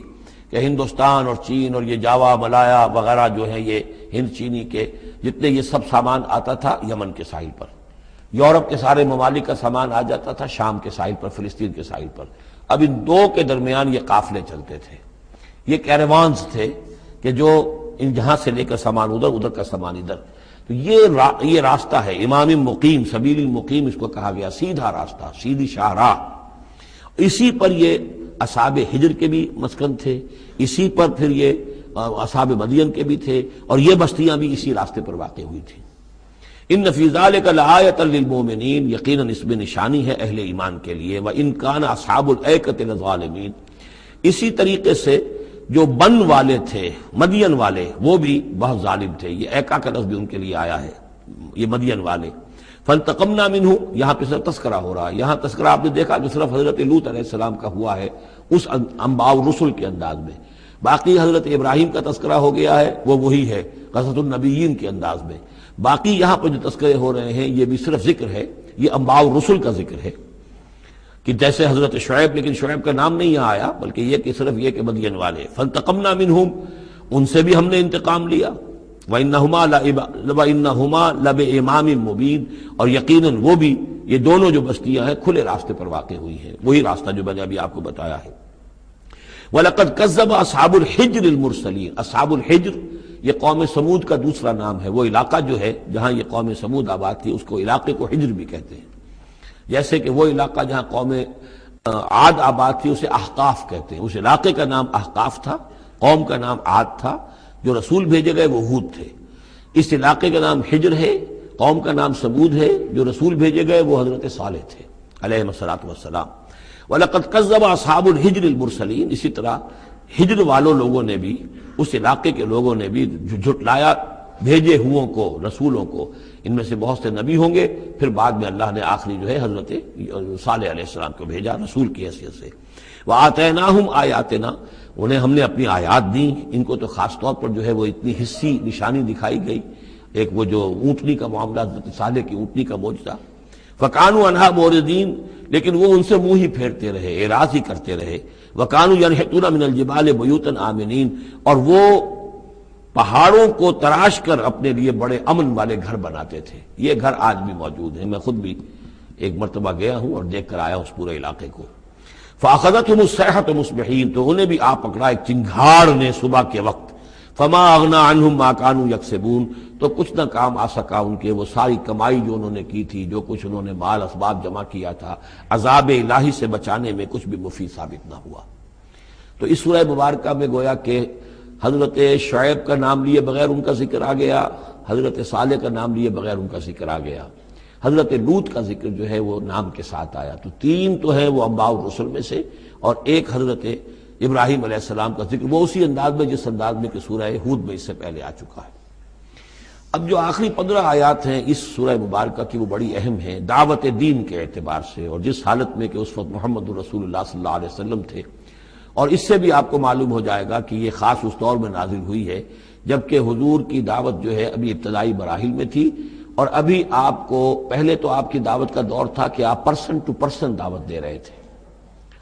کہ ہندوستان اور چین اور یہ جاوا، ملایا وغیرہ جو ہیں، یہ ہند چینی کے جتنے یہ سب سامان آتا تھا یمن کے ساحل پر. یورپ کے سارے ممالک کا سامان آ جاتا تھا شام کے ساحل پر، فلسطین کے ساحل پر. اب ان دو کے درمیان یہ قافلے چلتے تھے، یہ کیروانز تھے کہ جو ان جہاں سے لے کر سامان ادھر، ادھر کا سامان ادھر. تو یہ راستہ ہے امام مقیم، سبیل المقیم اس کو کہا گیا، سیدھا راستہ، سیدھی شاہراہ. اسی پر یہ اصحاب ہجر کے بھی مسکن تھے، اسی پر پھر یہ اصحاب مدین کے بھی تھے، اور یہ بستیاں بھی اسی راستے پر واقع ہوئی تھیں. ان فی ذلک لآیۃ للمؤمنین، یقیناً اس میں نشانی ہے اہل ایمان کے لیے. وان کان اصحاب الایکۃ لظالمین، اسی طریقے سے جو بن والے تھے، مدین والے، وہ بھی بہت ظالم تھے. یہ ایکا کا لفظ بھی ان کے لیے آیا ہے، یہ مدین والے. فانتقمنا منہ، یہاں پہ صرف تذکرہ ہو رہا ہے. یہاں تذکرہ آپ نے دیکھا جو صرف حضرت لوط علیہ السلام کا ہوا ہے اس انباء الرسل کے انداز میں. باقی حضرت ابراہیم کا تذکرہ ہو گیا ہے، وہ وہی ہے قصص النبیین کے انداز میں. باقی یہاں پہ جو تذکرے ہو رہے ہیں یہ بھی صرف ذکر ہے، یہ انباء الرسل کا ذکر ہے کہ جیسے حضرت شعیب، لیکن شعیب کا نام نہیں یہاں آیا، بلکہ یہ کہ صرف یہ کہ مدین والے. فانتقمنا منہم، ان سے بھی ہم نے انتقام لیا. وَإِنَّهُمَا لَبِإِمَامٍ مُبِينٍ، اور یقیناً وہ بھی، یہ دونوں جو بستیاں ہیں کھلے راستے پر واقع ہوئی ہیں، وہی راستہ جو میں نے ابھی آپ کو بتایا ہے. وَلَقَدْ كَذَّبَ أَصْحَابُ الْحِجْرِ الْمُرْسَلِينَ، اصحاب الحجر یہ قوم سمود کا دوسرا نام ہے. وہ علاقہ جو ہے جہاں یہ قوم سمود آباد تھی اس کو علاقے کو حجر بھی کہتے ہیں. جیسے کہ وہ علاقہ جہاں قوم عاد آباد تھی اسے احقاف کہتے ہیں. اس علاقے کا نام احقاف تھا، قوم کا نام عاد تھا، جو رسول بھیجے گئے وہ ہود تھے. اس علاقے کا نام حجر ہے، قوم کا نام سمود ہے، جو رسول بھیجے گئے وہ حضرت صالح تھے علیہ الصلوۃ والسلام. وَلَقَدْ كَذَّبَ أَصْحَابُ الْحِجْرِ الْمُرْسَلِينَ، اسی طرح ہجر والوں لوگوں نے بھی، اس علاقے کے لوگوں نے بھی جھٹلایا بھیجے ہوں کو، رسولوں کو. ان میں سے بہت سے نبی ہوں گے، پھر بعد میں اللہ نے آخری جو ہے حضرت صالح علیہ السلام کو بھیجا رسول کی حیثیت سے. وَآتَيْنَاهُمْ آیَاتِنَا، انہیں ہم نے اپنی آیات دیں. ان کو تو خاص طور پر جو ہے وہ اتنی حصی نشانی دکھائی گئی. ایک وہ جو اونٹنی کا معاملہ، حضرت صالح کی اونٹنی کا معجزہ. فَكَانُوا عَنْهَا مُعْرِضِينَ، لیکن وہ ان سے منہ ہی پھیرتے رہے، اعراض ہی کرتے رہے. وَكَانُوا يَنْحِتُونَ مِنَ الْجِبَالِ بُيُوتًا آمِنِينَ، اور وہ پہاڑوں کو تراش کر اپنے لیے بڑے امن والے گھر بناتے تھے. یہ گھر آج بھی موجود ہیں. میں خود بھی ایک مرتبہ گیا ہوں اور دیکھ کر آیا اس پورے علاقے کو. فاخذتهم الصیحۃ مصبحین، تو انہیں بھی آ پکڑا ایک چنگھاڑ نے صبح کے وقت. فما اغنی عنہم ما كانوا یکسبون، تو کچھ نہ کام آ سکا ان کے وہ ساری کمائی جو انہوں نے کی تھی، جو کچھ انہوں نے مال اسباب جمع کیا تھا، عذاب الہی سے بچانے میں کچھ بھی مفید ثابت نہ ہوا. تو اس سورہ مبارکہ میں گویا کہ حضرت شعیب کا نام لیے بغیر ان کا ذکر آ گیا، حضرت صالح کا نام لیے بغیر ان کا ذکر آ گیا، حضرت لوط کا ذکر جو ہے وہ نام کے ساتھ آیا. تو تین تو ہیں وہ انباء الرسل میں سے، اور ایک حضرت ابراہیم علیہ السلام کا ذکر وہ اسی انداز میں جس انداز میں کہ سورہ ہود میں اس سے پہلے آ چکا ہے. اب جو آخری 15 آیات ہیں اس سورہ مبارکہ کی وہ بڑی اہم ہیں دعوت دین کے اعتبار سے، اور جس حالت میں کہ اس وقت محمد رسول اللہ صلی اللہ علیہ وسلم تھے. اور اس سے بھی آپ کو معلوم ہو جائے گا کہ یہ خاص اس دور میں نازل ہوئی ہے جبکہ حضور کی دعوت جو ہے ابھی ابتدائی مراحل میں تھی، اور ابھی آپ کو پہلے تو آپ کی دعوت کا دور تھا کہ آپ پرسن ٹو پرسن دعوت دے رہے تھے،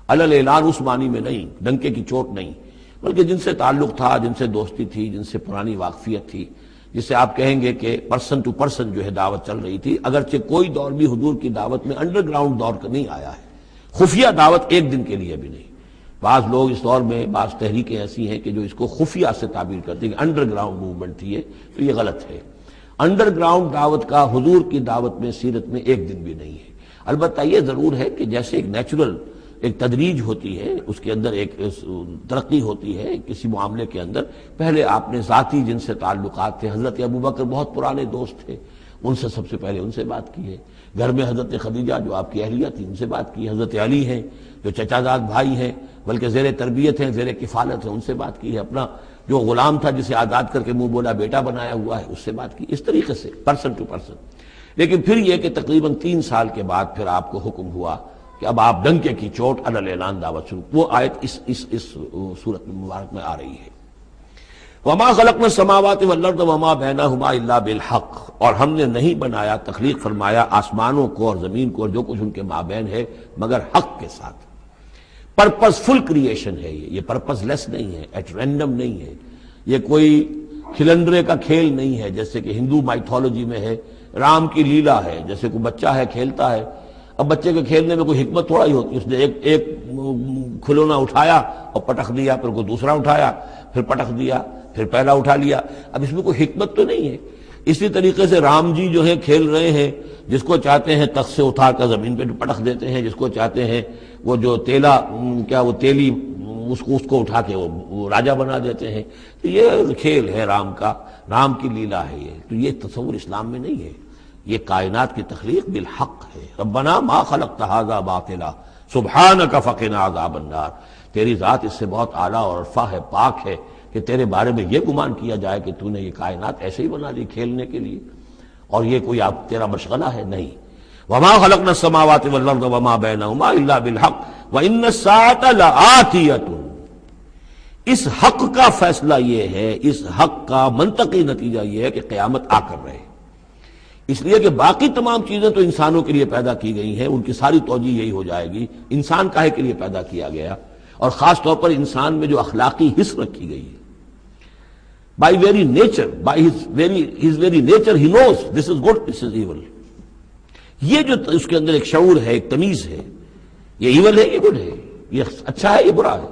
علل اعلان اس معنی میں نہیں، ڈنکے کی چوٹ نہیں، بلکہ جن سے تعلق تھا، جن سے دوستی تھی، جن سے پرانی واقفیت تھی، جس سے آپ کہیں گے کہ پرسن ٹو پرسن جو ہے دعوت چل رہی تھی. اگرچہ کوئی دور بھی حضور کی دعوت میں انڈر گراؤنڈ دور کا نہیں آیا ہے، خفیہ دعوت ایک دن کے لیے بھی نہیں. بعض لوگ اس دور میں بعض تحریکیں ایسی ہیں کہ جو اس کو خفیہ سے تعبیر کرتے ہیں کہ انڈر گراؤنڈ موومنٹ تھی، تو یہ غلط ہے. انڈر گراؤنڈ دعوت کا حضور کی دعوت میں سیرت میں ایک دن بھی نہیں ہے. البتہ یہ ضرور ہے کہ جیسے ایک نیچرل ایک تدریج ہوتی ہے، اس کے اندر ایک ترقی ہوتی ہے کسی معاملے کے اندر. پہلے آپ نے ذاتی جن سے تعلقات تھے، حضرت ابوبکر بہت پرانے دوست تھے، ان سے سب سے پہلے ان سے بات کی ہے. گھر میں حضرت خدیجہ جو آپ کی اہلیہ تھی ان سے بات کی. حضرت علی ہیں جو چچا زاد بھائی ہیں بلکہ زیر تربیت ہیں، زیر کفالت ہیں، ان سے بات کی ہے. اپنا جو غلام تھا جسے آزاد کر کے منہ بولا بیٹا بنایا ہوا ہے اس سے بات کی. اس طریقے سے پرسن ٹو پرسن. لیکن پھر یہ کہ تقریباً 3 سال کے بعد پھر آپ کو حکم ہوا کہ اب آپ ڈنکے کی چوٹ علل اعلان دعوت شروع. وہ آیت اس سورت مبارک میں آ رہی ہے. وما خلقنا السماوات والارض وما بینہما الا بالحق، اور ہم نے نہیں بنایا، تخلیق فرمایا آسمانوں کو اور زمین کو اور جو کچھ ان کے مابین ہے مگر حق کے ساتھ. پرپز فل کریشن ہے یہ پرپز لیس نہیں ہے، ایٹ رینڈم نہیں ہے، یہ کوئی کھلندرے کا کھیل نہیں ہے جیسے کہ ہندو مائتھولوجی میں ہے. رام کی لیلا ہے، جیسے کوئی بچہ ہے کھیلتا ہے. اب بچے کے کھیلنے میں کوئی حکمت تھوڑا ہی ہوتی، اس نے ایک کھلونا اٹھایا اور پٹخ دیا، پھر کوئی دوسرا اٹھایا، پھر پٹخ دیا، پھر پہلا اٹھا لیا. اب اس میں کوئی حکمت تو نہیں ہے. اسی طریقے سے رام جی جو ہے کھیل رہے ہیں، جس کو چاہتے ہیں تخت سے اٹھا کر زمین پہ پٹخ دیتے ہیں، جس کو چاہتے ہیں وہ جو تیلی اس کو اٹھا کے وہ راجہ بنا دیتے ہیں. تو یہ کھیل ہے رام کا، رام کی لیلا ہے یہ. تو یہ تصور اسلام میں نہیں ہے. یہ کائنات کی تخلیق بالحق ہے. ربنا ما خلقت ھذا باطلا سبحانک فقنا عذاب النار. تیری ذات اس سے بہت اعلیٰ اور ارفع ہے، پاک ہے کہ تیرے بارے میں یہ گمان کیا جائے کہ تو نے یہ کائنات ایسے ہی بنا دی کھیلنے کے لیے، اور یہ کوئی آپ تیرا مشغلہ ہے نہیں. وما خلقنا السماوات والارض وما بینہما الا بالحق وان الساعۃ لآتیۃ. اس حق کا فیصلہ یہ ہے، اس حق کا منطقی نتیجہ یہ ہے کہ قیامت آ کر رہے. اس لیے کہ باقی تمام چیزیں تو انسانوں کے لیے پیدا کی گئی ہیں، ان کی ساری توجہ یہی ہو جائے گی انسان کاہے کے لیے پیدا کیا گیا، اور خاص طور پر انسان میں جو اخلاقی حص رکھی گئی ہے. By very nature, by his very nature he knows this is good this is evil. یہ جو اس کے اندر ایک شعور ہے، ایک تمیز ہے، یہ ایول ہے، یہ گڈ ہے، یہ اچھا ہے، یہ برا ہے.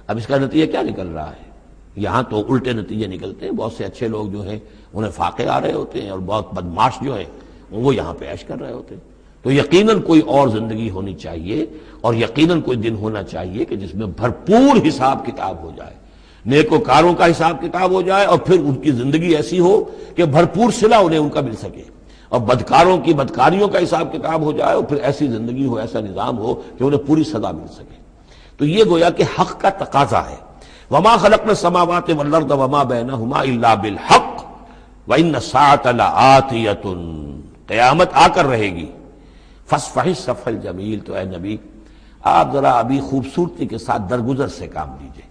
اب اس کا نتیجہ کیا نکل رہا ہے؟ یہاں تو الٹے نتیجے نکلتے ہیں. بہت سے اچھے لوگ جو ہیں انہیں فاقے آ رہے ہوتے ہیں، اور بہت بدماش جو ہیں وہ یہاں پہ عیش کر رہے ہوتے ہیں. تو یقیناً کوئی اور زندگی ہونی چاہیے، اور یقیناً کوئی دن ہونا چاہیے کہ جس میں بھرپور حساب کتاب ہو جائے، نیکوکاروں کا حساب کتاب ہو جائے، اور پھر ان کی زندگی ایسی ہو کہ بھرپور صلہ انہیں ان کا مل سکے، اور بدکاروں کی بدکاریوں کا حساب کتاب ہو جائے، اور پھر ایسی زندگی ہو، ایسا نظام ہو کہ انہیں پوری سزا مل سکے. تو یہ گویا کہ حق کا تقاضا ہے. وما خلقنا السماوات والارض وما بینہما الا بالحق وان الساعۃ لآتیۃ. قیامت آ کر رہے گی. فاصفح الصفح الجمیل. تو اے نبی آپ ذرا ابھی خوبصورتی کے ساتھ درگزر سے کام لیجئے.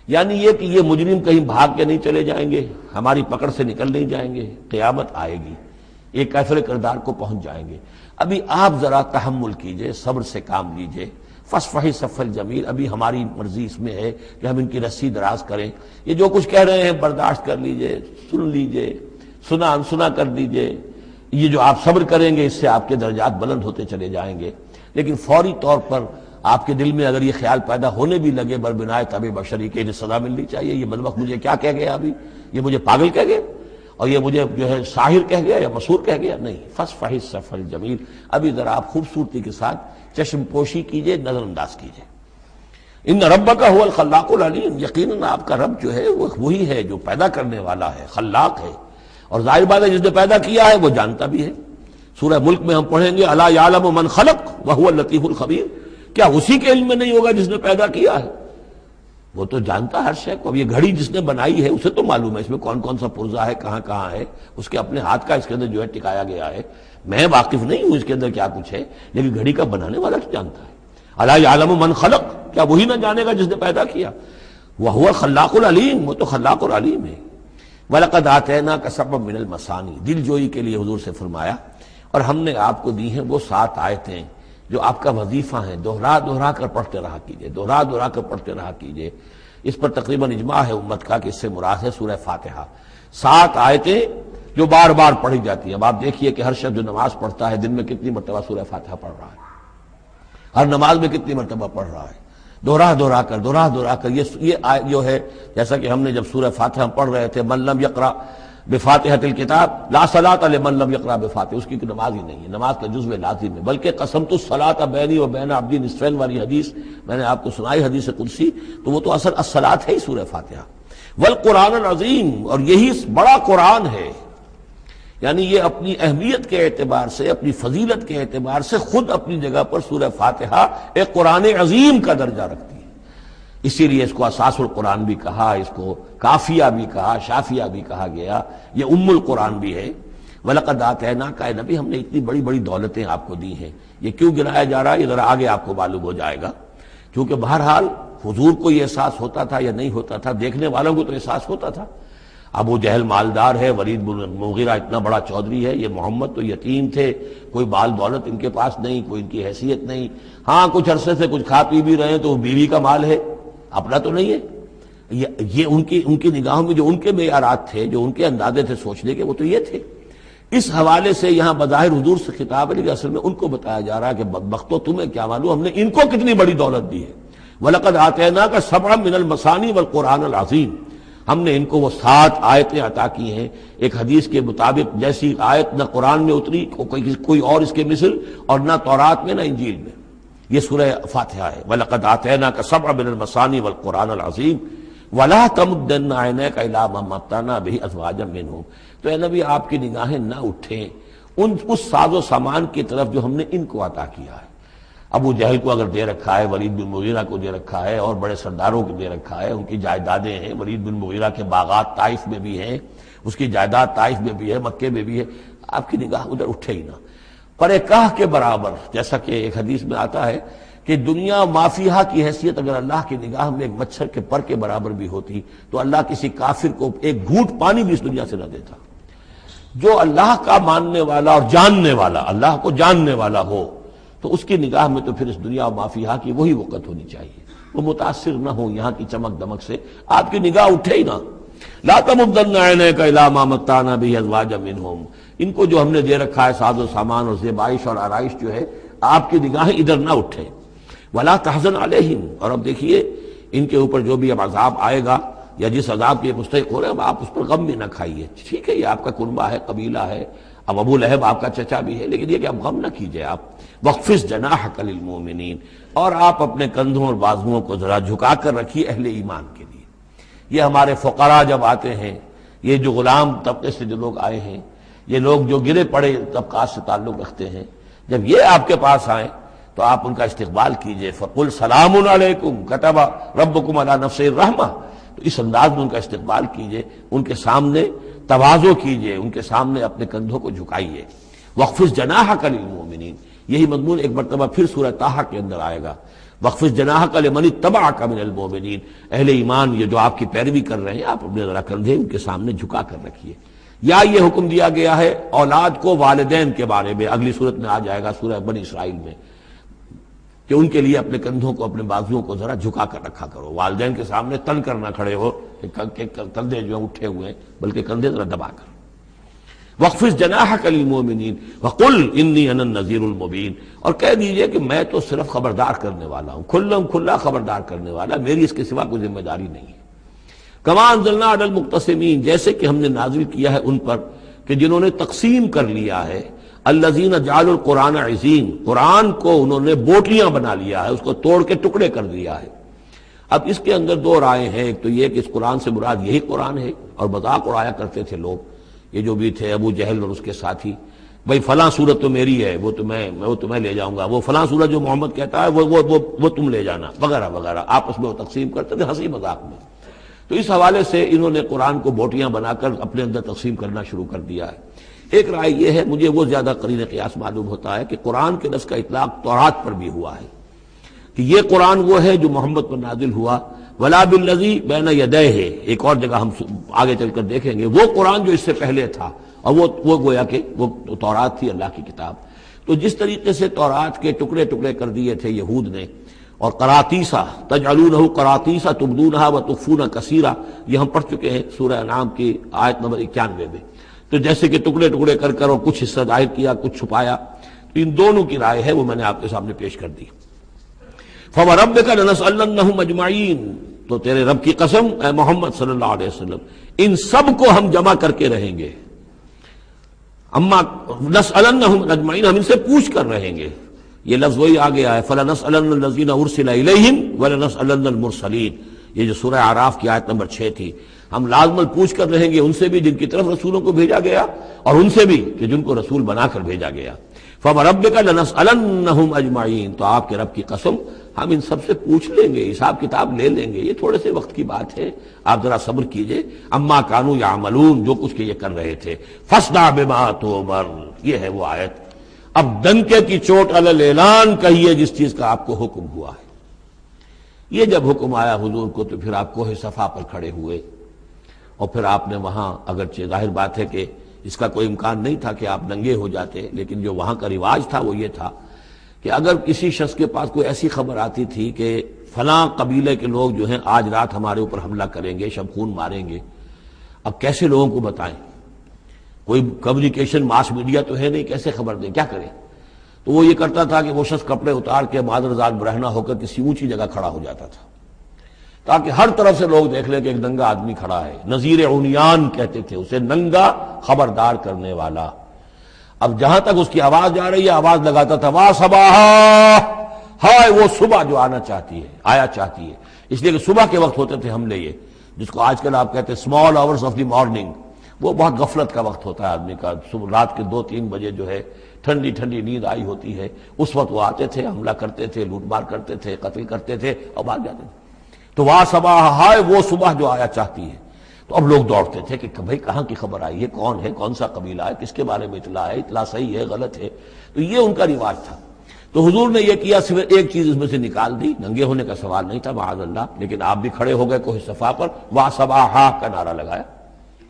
یعنی یہ کہ یہ مجرم کہیں بھاگ کے نہیں چلے جائیں گے، ہماری پکڑ سے نکل نہیں جائیں گے. قیامت آئے گی، ایک کیفر کردار کو پہنچ جائیں گے. ابھی آپ ذرا تحمل کیجئے، صبر سے کام لیجئے. فاصفح الصفح الجمیل. ابھی ہماری مرضی اس میں ہے کہ ہم ان کی رسی دراز کریں. یہ جو کچھ کہہ رہے ہیں برداشت کر لیجئے، سن لیجئے، سنا انسنا کر دیجئے. یہ جو آپ صبر کریں گے اس سے آپ کے درجات بلند ہوتے چلے جائیں گے. لیکن فوری طور پر آپ کے دل میں اگر یہ خیال پیدا ہونے بھی لگے بربنائے طبع بشری کے انہیں سزا ملنی چاہیے، یہ بدبخت مجھے کیا کہہ گیا، ابھی یہ مجھے پاگل کہہ گیا اور یہ مجھے جو ہے ساحر کہہ گیا یا مسحور کہہ گیا، نہیں. فصفح الصفح الجمیل، ابھی ذرا آپ خوبصورتی کے ساتھ چشم پوشی کیجئے، نظر انداز کیجئے. ان ربک هو الخلاق العلیم، یقیناً آپ کا رب جو ہے وہ وہی ہے جو پیدا کرنے والا ہے، خلاق ہے، اور ظاہر بات ہے جس نے پیدا کیا ہے وہ جانتا بھی ہے. سورہ ملک میں ہم پڑھیں گے الا یعلم من خلق وهو اللطیف الخبیر، کیا اسی کے علم میں نہیں ہوگا جس نے پیدا کیا ہے؟ وہ تو جانتا ہر شے کو. اب یہ گھڑی جس نے بنائی ہے اسے تو معلوم ہے اس میں کون کون سا پرزہ ہے، کہاں کہاں ہے، اس کے اپنے ہاتھ کا اس کے اندر جو ہے ٹکایا گیا ہے. میں واقف نہیں ہوں اس کے اندر کیا کچھ ہے، لیکن گھڑی کا بنانے والا تو جانتا ہے. الا یعلم من خلق، کیا وہی نہ جانے گا جس نے پیدا کیا؟ وہو الخلاق العلیم، وہ تو خلاق اور علیم ہے. وَلَقَدْ آتَيْنَاكَ سَبْعًا مِنَ الْمَثَانِي، دل جوئی کے لیے حضور سے فرمایا اور ہم نے آپ کو دی ہیں وہ 7 آیتیں جو آپ کا وظیفہ ہیں، دوہرا دوہرا کر پڑھتے رہا کیجئے، دوہرا دوہرا کر پڑھتے رہا کیجئے. اس پر تقریباً اجماع ہے امت کا کہ اس سے مراد ہے سورہ فاتحہ. 7 آیتیں جو بار بار پڑھی جاتی ہیں. اب آپ دیکھیے کہ ہر شخص جو نماز پڑھتا ہے دن میں کتنی مرتبہ سورہ فاتحہ پڑھ رہا ہے، ہر نماز میں کتنی مرتبہ پڑھ رہا ہے، دوہرا دوہرا کر. یہ آیت جو ہے، جیسا کہ ہم نے جب سورہ فاتحہ پڑھ رہے تھے، من لم یقرأ بفاتحۃ الکتاب لا صلاۃ لمن لم یقرأ بفاتحہ، اس کی کوئی نماز ہی نہیں ہے، نماز کا جزو لازم ہے. بلکہ قسمت الصلاۃ بینی و بین عبدی نصفین والی حدیث میں نے آپ کو سنائی، حدیث قدسی، تو وہ تو اصل الصلاۃ ہے ہی سورہ فاتحہ. والقرآن العظیم، اور یہی بڑا قرآن ہے. یعنی یہ اپنی اہمیت کے اعتبار سے، اپنی فضیلت کے اعتبار سے خود اپنی جگہ پر سورہ فاتحہ ایک قرآن عظیم کا درجہ رکھتی ہے. اسی لیے اس کو اساس القرآن بھی کہا، اس کو کافیہ بھی کہا، شافیہ بھی کہا گیا، یہ ام القرآن بھی ہے. وَلَقَدْ آتَيْنَاكَ، اے نبی ہم نے اتنی بڑی بڑی دولتیں آپ کو دی ہیں. یہ کیوں گنایا جا رہا ہے یہ ذرا آگے آپ کو معلوم ہو جائے گا. کیونکہ بہرحال حضور کو یہ احساس ہوتا تھا یا نہیں ہوتا تھا، دیکھنے والوں کو تو احساس ہوتا تھا. ابو جہل مالدار ہے، ولید بن مغیرہ اتنا بڑا چودھری ہے، یہ محمد تو یتیم تھے، کوئی مال دولت ان کے پاس نہیں، کوئی ان کی حیثیت نہیں. ہاں کچھ عرصے سے کچھ کھا پی بھی رہے ہیں تو وہ بیوی کا مال ہے، اپنا تو نہیں ہے. یہ ان کی نگاہوں میں جو ان کے معیارات تھے، جو ان کے اندازے تھے سوچنے کے، وہ تو یہ تھے. اس حوالے سے یہاں بظاہر حضور سے خطاب ہے، لیکن اصل میں ان کو بتایا جا رہا ہے کہ بدبختو تمہیں کیا معلوم ہم نے ان کو کتنی بڑی دولت دی ہے. وَلَقَدْ آتَيْنَاكَ سَبْعًا مِنَ الْمَثَانِي وَالْقُرْآنَ الْعَظِيمِ، ہم نے ان کو وہ 7 آیتیں عطا کی ہیں. ایک حدیث کے مطابق جیسی آیت نہ قرآن میں اتری کوئی اور اس کے مثل، اور نہ تورات میں نہ انجیل میں. یہ سورہ فاتحہ ہے. وَلَقَدْ آتَيْنَاكَ سَبْعًا مِنَ الْمَثَانِي وَالْقُرْآنَ الْعَظِيمِ وَلَا تَمُدَّنَّ عَيْنَيْكَ إِلَىٰ مَا مَتَّعْنَا بِهِ أَزْوَاجًا مِّنْهُمْ، تو اے نبی آپ کی نگاہیں نہ اٹھیں اس ساز و سامان کی طرف جو ہم نے ان کو عطا کیا ہے. ابو جہل کو اگر دے رکھا ہے، ولید بن مغیرہ کو دے رکھا ہے، اور بڑے سرداروں کو دے رکھا ہے، ان کی جائیدادیں ہیں. ولید بن مغیرہ کے باغات طائف میں بھی ہیں، اس کی جائیداد طائف میں بھی ہے، مکے میں بھی ہے. آپ کی نگاہ ادھر اٹھے ہی نہ. پر کاہ کے برابر، جیسا کہ ایک حدیث میں آتا ہے کہ دنیا مافیہا کی حیثیت اگر اللہ کی نگاہ میں ایک مچھر کے پر کے برابر بھی ہوتی تو اللہ کسی کافر کو ایک گھونٹ پانی بھی اس دنیا سے نہ دیتا. جو اللہ کا ماننے والا اور جاننے والا، اللہ کو جاننے والا ہو، تو اس کی نگاہ میں تو پھر اس دنیا و مافیہا کی وہی وقت ہونی چاہیے. وہ متاثر نہ ہو یہاں کی چمک دمک سے، آپ کی نگاہ اٹھے ہی نہ. لا تمدن عینیک الی ما متعنا بہ ازواجا منہم، ان کو جو ہم نے دے رکھا ہے ساز و سامان اور زیبائش اور آرائش جو ہے، آپ کی نگاہیں ادھر نہ اٹھے. ولا تحزن علیہم، اور اب دیکھیے ان کے اوپر جو بھی اب عذاب آئے گا یا جس عذاب کے مستحق ہو رہے ہیں، اب آپ اس پر غم بھی نہ کھائیے. ٹھیک ہے یہ آپ کا کنبہ ہے، قبیلہ ہے، اب ابو لہب آپ کا چچا بھی ہے، لیکن یہ کہ آپ غم نہ کیجئے. آپ وَاخْفِضْ جَنَاحَكَ لِلْمُؤْمِنِينَ، اور آپ اپنے کندھوں اور بازوؤں کو ذرا جھکا کر رکھیے اہل ایمان کے لیے. یہ ہمارے فقراء جب آتے ہیں، یہ جو غلام طبقے سے جو لوگ آئے ہیں، یہ لوگ جو گرے پڑے طبقات سے تعلق رکھتے ہیں، جب یہ آپ کے پاس آئیں تو آپ ان کا استقبال کیجئے. فَقُلْ سَلَامٌ عَلَيْكُمْ كَتَبَ رَبُّكُمْ عَلَىٰ نَفْسِهِ الرَّحْمَةَ، تو اس انداز میں ان کا استقبال کیجئے، ان کے سامنے تواضع کیجئے، ان کے سامنے اپنے کندھوں کو جھکائیے. وَاخْفِضْ جَنَاحَكَ لِلْمُؤْمِنِينَ، یہی مضمون ایک مرتبہ پھر سورہ طٰہٰ کے اندر آئے گا. وَاخْفِضْ جَنَاحَكَ لِمَنِ اتَّبَعَكَ مِنَ الْمُؤْمِنِينَ، اہل ایمان یہ جو آپ کی پیروی کر رہے ہیں، آپ اپنے ذرا کندھے ان کے سامنے جھکا کر رکھیے. یا یہ حکم دیا گیا ہے اولاد کو والدین کے بارے میں، اگلی صورت میں آ جائے گا سورہ بنی اسرائیل میں، کہ ان کے لیے اپنے کندھوں کو اپنے بازوؤں کو ذرا جھکا کر رکھا کرو. والدین کے سامنے تن کر نہ کھڑے ہو کہ کندھے جو ہیں اٹھے ہوئے ہیں، بلکہ کندھے ذرا دبا کر. وَاخْفِضْ جَنَاحَكَ لِلْمُؤْمِنِينَ وَقُلْ إِنِّي أَنَا النَّذِيرُ الْمُبِينُ، اور کہہ دیجئے کہ میں تو صرف خبردار کرنے والا ہوں، کھلا خبردار کرنے والا، میری اس کے سوا کوئی ذمہ داری نہیں ہے۔ کما انزلنا علی المقتسمین، جیسے کہ ہم نے نازل کیا ہے ان پر کہ جنہوں نے تقسیم کر لیا ہے، الذین جعلوا القرآن عظیم، قرآن کو انہوں نے بوٹیاں بنا لیا ہے، اس کو توڑ کے ٹکڑے کر دیا ہے۔ اب اس کے اندر دو رائے ہیں، ایک تو یہ کہ اس قرآن سے مراد یہی قرآن ہے، اور مذاق اڑایا کرتے تھے لوگ، یہ جو بھی تھے ابو جہل اور اس کے ساتھی، بھائی فلاں سورت تو میری ہے، وہ تمہیں لے جاؤں گا، وہ فلاں سورت جو محمد کہتا ہے وہ تم لے جانا، وغیرہ وغیرہ، آپس میں وہ تقسیم کرتے تھے ہنسی مذاق میں۔ تو اس حوالے سے انہوں نے قرآن کو بوٹیاں بنا کر اپنے اندر تقسیم کرنا شروع کر دیا ہے۔ ایک رائے یہ ہے، مجھے وہ زیادہ قرین قیاس معلوم ہوتا ہے کہ قرآن کے لفظ کا اطلاق تورات پر بھی ہوا ہے، کہ یہ قرآن وہ ہے جو محمد پر نازل ہوا، ولا بالذی بین یدیہ، ایک اور جگہ ہم آگے چل کر دیکھیں گے، وہ قرآن جو اس سے پہلے تھا، اور وہ گویا کہ وہ تورات تھی، اللہ کی کتاب۔ تو جس طریقے سے تورات کے ٹکڑے ٹکڑے کر دیے تھے یہود نے، اور قراطیسا تجعلونہ قراطیسا تبدونہا وتخفون کثیرا، یہ ہم پڑھ چکے ہیں سورہ انعام کی آیت نمبر 91 میں۔ تو جیسے کہ ٹکڑے ٹکڑے کر کر اور کچھ حصہ ظاہر کیا، کچھ چھپایا، تو ان دونوں کی رائے ہے، وہ میں نے آپ کے سامنے پیش کر دی۔ فَوَرَبِّكَ لَنَسْأَلَنَّهُمْ أَجْمَعِينَ، تو تیرے رب کی قسم اے محمد صلی اللہ علیہ وسلم، ان سب کو ہم جمع کر کے رہیں گے۔ اما نسألنہم اجمعین، ہم ان سے پوچھ کر رہیں گے، یہ لفظ وہی آ گیا ہے، فَلَنَسْأَلَنَّ الَّذِينَ أُرْسِلَ إِلَيْهِمْ وَلَنَسْأَلَنَّ الْمُرْسَلِينَ، یہ جو سورہ اعراف کی آیت نمبر 6 تھی، ہم لازماً پوچھ کر رہیں گے ان سے بھی جن کی طرف رسولوں کو بھیجا گیا، اور ان سے بھی کہ جن کو رسول بنا کر بھیجا گیا۔ فَوَرَبِّكَ لَنَسْأَلَنَّهُمْ أَجْمَعِينَ، تو آپ کے رب کی قسم ہم ان سب سے پوچھ لیں گے، حساب کتاب لے لیں گے، یہ تھوڑے سے وقت کی بات ہے، آپ ذرا صبر کیجئے۔ اما کانوا یعملون، جو کچھ کہ یہ کر رہے تھے، فاصدع بما تؤمر، یہ ہے وہ آیت۔ اب ڈنکے کی چوٹ علی الاعلان کہیے جس چیز کا آپ کو حکم ہوا ہے۔ یہ جب حکم آیا حضور کو تو پھر آپ کوہ صفا پر کھڑے ہوئے، اور پھر آپ نے وہاں، اگرچہ ظاہر بات ہے کہ اس کا کوئی امکان نہیں تھا کہ آپ ننگے ہو جاتے، لیکن جو وہاں کا رواج تھا وہ یہ تھا کہ اگر کسی شخص کے پاس کوئی ایسی خبر آتی تھی کہ فلاں قبیلے کے لوگ جو ہیں آج رات ہمارے اوپر حملہ کریں گے، شب خون ماریں گے، اب کیسے لوگوں کو بتائیں؟ کوئی کمیونیکیشن ماس میڈیا تو ہے نہیں، کیسے خبر دیں، کیا کریں؟ تو وہ یہ کرتا تھا کہ وہ شخص کپڑے اتار کے معذرزاد برہنہ ہو کر کسی اونچی جگہ کھڑا ہو جاتا تھا، تاکہ ہر طرف سے لوگ دیکھ لیں کہ ایک ننگا آدمی کھڑا ہے۔ نذیر عمیان کہتے تھے اسے، ننگا خبردار کرنے والا۔ اب جہاں تک اس کی آواز جا رہی ہے، آواز لگاتا تھا وا صباحا، ہائے وہ صبح جو آنا چاہتی ہے، آیا چاہتی ہے، اس لیے کہ صبح کے وقت ہوتے تھے حملے، یہ جس کو آج کل آپ کہتے ہیں small hours of the morning, وہ بہت غفلت کا وقت ہوتا ہے آدمی کا، صبح رات کے 2-3 بجے جو ہے ٹھنڈی ٹھنڈی نیند آئی ہوتی ہے، اس وقت وہ آتے تھے، حملہ کرتے تھے، لوٹ مار کرتے تھے، قتل کرتے تھے اور بھاگ جاتے تھے۔ تو وا صباح، ہائے وہ صبح جو آیا چاہتی ہے۔ تو اب لوگ دوڑتے تھے کہ بھائی کہاں کی خبر آئی ہے، کون ہے، کون سا قبیلہ ہے، کس کے بارے میں اطلاع ہے، اطلاع صحیح ہے غلط ہے۔ تو یہ ان کا رواج تھا۔ تو حضور نے یہ کیا، صرف ایک چیز اس میں سے نکال دی، ننگے ہونے کا سوال نہیں تھا معاذ اللہ، لیکن آپ بھی کھڑے ہو گئے کوہ صفا پر، وا صباحا کا نعرہ لگایا۔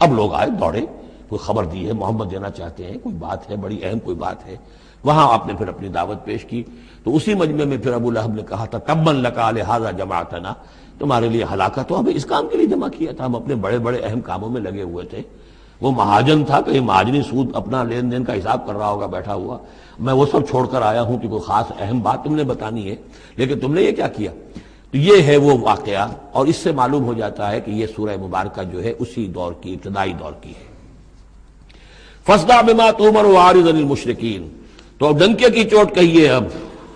اب لوگ آئے، دوڑے، کوئی خبر دی ہے، محمد دینا چاہتے ہیں، کوئی بات ہے، بڑی اہم کوئی بات ہے۔ وہاں آپ نے پھر اپنی دعوت پیش کی۔ تو اسی مجمع میں پھر ابو لہب نے کہا تھا تبا لک لہذا جمعتنا، تمہارے لیے ہلاکت ہو، ہمیں اس کام کے لیے جمع کیا تھا، ہم اپنے بڑے بڑے اہم کاموں میں لگے ہوئے تھے۔ وہ مہاجن تھا، کہیں مہاجنی سود اپنا لین دین کا حساب کر رہا ہوگا بیٹھا ہوا، میں وہ سب چھوڑ کر آیا ہوں کہ کوئی خاص اہم بات تم نے بتانی ہے، لیکن تم نے یہ کیا کیا؟ تو یہ ہے وہ واقعہ، اور اس سے معلوم ہو جاتا ہے کہ یہ سورہ مبارکہ جو ہے اسی دور کی، ابتدائی دور کی ہے۔ فاصدع بما تؤمر واعرض عن المشرکین، تو ڈنکے کی چوٹ کہیے اب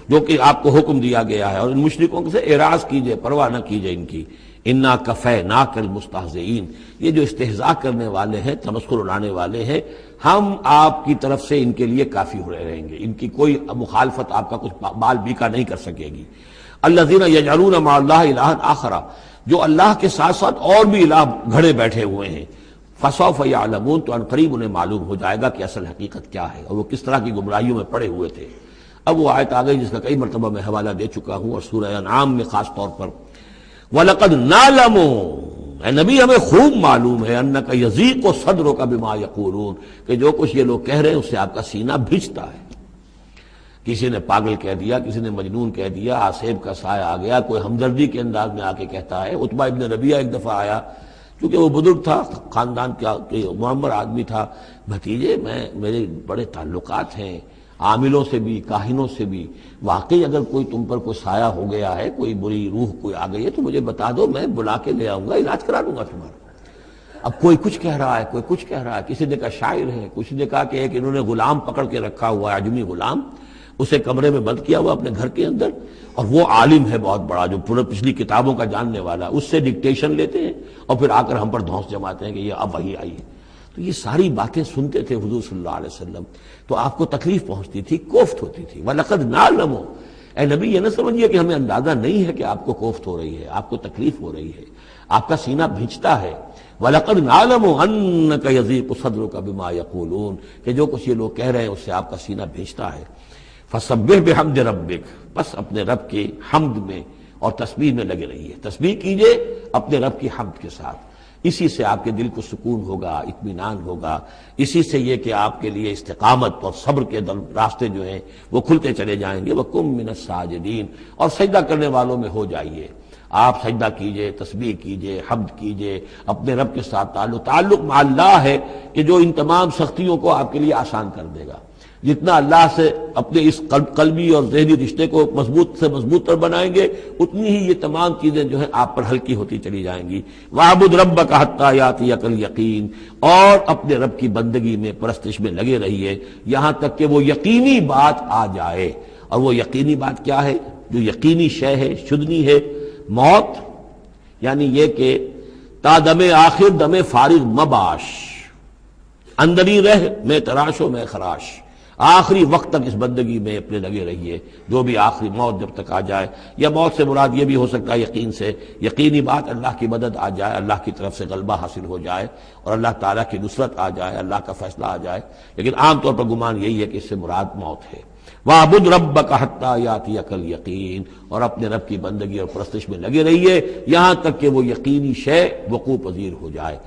جو کہ آپ کو حکم دیا گیا ہے، اور ان مشرکوں سے اعراض کیجئے، پرواہ نہ کیجئے ان کی۔ انا کفیناک المستہزئین، یہ جو استہزاء کرنے والے ہیں، تمسخر اڑانے والے ہیں، ہم آپ کی طرف سے ان کے لیے کافی ہو رہیں گے، ان کی کوئی مخالفت آپ کا کچھ بال بیکا نہیں کر سکے گی۔ الذین یجعلون مع اللہ الہا آخر، جو اللہ کے ساتھ ساتھ اور بھی الہ گھڑے بیٹھے ہوئے ہیں، فسوف یعلمون، تو عنقریب انہیں معلوم ہو جائے گا کہ اصل حقیقت کیا ہے اور وہ کس طرح کی گمراہیوں میں پڑے ہوئے تھے۔ اب وہ آیت آ گئی جس کا کئی مرتبہ میں حوالہ دے چکا ہوں، اور سورہ انعام میں خاص طور پر وَلَقَدْ نَعْلَمُ، اے نبی ہمیں خوب معلوم ہے، اَنَّكَ يَضِيقُ صَدْرُكَ بِمَا يَقُولُونَ، کہ جو کچھ یہ لوگ کہہ رہے ہیں اس سے آپ کا سینہ بھجتا ہے۔ کسی نے پاگل کہہ دیا، کسی نے مجنون کہہ دیا، آسیب کا سایہ آ گیا، کوئی ہمدردی کے انداز میں آ کے کہتا ہے۔ عتبہ ابن ربیعہ ایک دفعہ آیا کیونکہ وہ بزرگ تھا، خاندان کا معمر آدمی تھا، بھتیجے میرے بڑے تعلقات ہیں عاملوں سے بھی کاہنوں سے بھی، واقعی اگر کوئی تم پر کوئی سایہ ہو گیا ہے، کوئی بری روح کوئی آ گئی ہے تو مجھے بتا دو، میں بلا کے لے آؤں گا، علاج کرا دوں گا تمہارا۔ اب کوئی کچھ کہہ رہا ہے، کوئی کچھ کہہ رہا ہے، کسی نے کہا شاعر ہے، کسی نے کہا کہ ایک انہوں نے غلام پکڑ کے رکھا ہوا ہے، عجمی غلام، اسے کمرے میں بند کیا ہوا اپنے گھر کے اندر، اور وہ عالم ہے بہت بڑا جو پورے پچھلی کتابوں کا جاننے والا، اس سے ڈکٹیشن لیتے ہیں اور پھر آ کر ہم پر دھونس جماتے ہیں کہ یہ اب وہی آئی ہے۔ تو یہ ساری باتیں سنتے تھے حضور صلی اللہ علیہ وسلم، تو آپ کو تکلیف پہنچتی تھی، کوفت ہوتی تھی۔ وَلَقَدْ نَعْلَمُ، اے نبی یہ نہ سمجھیے کہ ہمیں اندازہ نہیں ہے کہ آپ کو کوفت ہو رہی ہے، آپ کو تکلیف ہو رہی ہے، آپ کا سینہ بھینچتا ہے۔ وَلَقَدْ نَعْلَمُ أَنَّكَ يَضِيقُ صَدْرُكَ بِمَا يَقُولُونَ، کہ جو کچھ یہ لوگ کہہ رہے ہیں اس سے آپ کا سینہ بھینچتا ہے۔ فَسَبِّحْ بِحَمْدِ رَبِّكَ، بس اپنے رب کے حمد میں اور تسبیح میں لگے رہیے، تسبیح کیجئے اپنے رب کی حمد کے ساتھ، اسی سے آپ کے دل کو سکون ہوگا، اطمینان ہوگا، اسی سے یہ کہ آپ کے لیے استقامت اور صبر کے راستے جو ہیں وہ کھلتے چلے جائیں گے۔ وَقُم مِّنَ السَّاجِدِينَ، اور سجدہ کرنے والوں میں ہو جائیے، آپ سجدہ کیجئے، تسبیح کیجئے، حمد کیجئے، اپنے رب کے ساتھ تعلق مع اللہ ہے کہ جو ان تمام سختیوں کو آپ کے لیے آسان کر دے گا۔ جتنا اللہ سے اپنے اس قلبی اور ذہنی رشتے کو مضبوط سے مضبوط تر بنائیں گے، اتنی ہی یہ تمام چیزیں جو ہیں آپ پر ہلکی ہوتی چلی جائیں گی۔ وَاعْبُدْ رَبَّكَ حَتَّىٰ يَأْتِيَكَ الْيَقِينُ، اور اپنے رب کی بندگی میں پرستش میں لگے رہیے یہاں تک کہ وہ یقینی بات آ جائے۔ اور وہ یقینی بات کیا ہے؟ جو یقینی شے ہے، شدنی ہے، موت، یعنی یہ کہ تا دم آخر دم فارغ مباش، اندری رہ میں تراش و میں خراش، آخری وقت تک اس بندگی میں اپنے لگے رہیے، جو بھی آخری موت جب تک آ جائے، یا موت سے مراد یہ بھی ہو سکتا ہے یقین سے، یقینی بات اللہ کی مدد آ جائے، اللہ کی طرف سے غلبہ حاصل ہو جائے اور اللہ تعالیٰ کی نصرت آ جائے، اللہ کا فیصلہ آ جائے، لیکن عام طور پر گمان یہی ہے کہ اس سے مراد موت ہے۔ وَاعْبُدْ رَبَّكَ حَتَّىٰ يَأْتِيَكَ الْيَقِينُ، اور اپنے رب کی بندگی اور پرستش میں لگے رہیے یہاں تک کہ وہ یقینی شے وقوع پذیر ہو جائے۔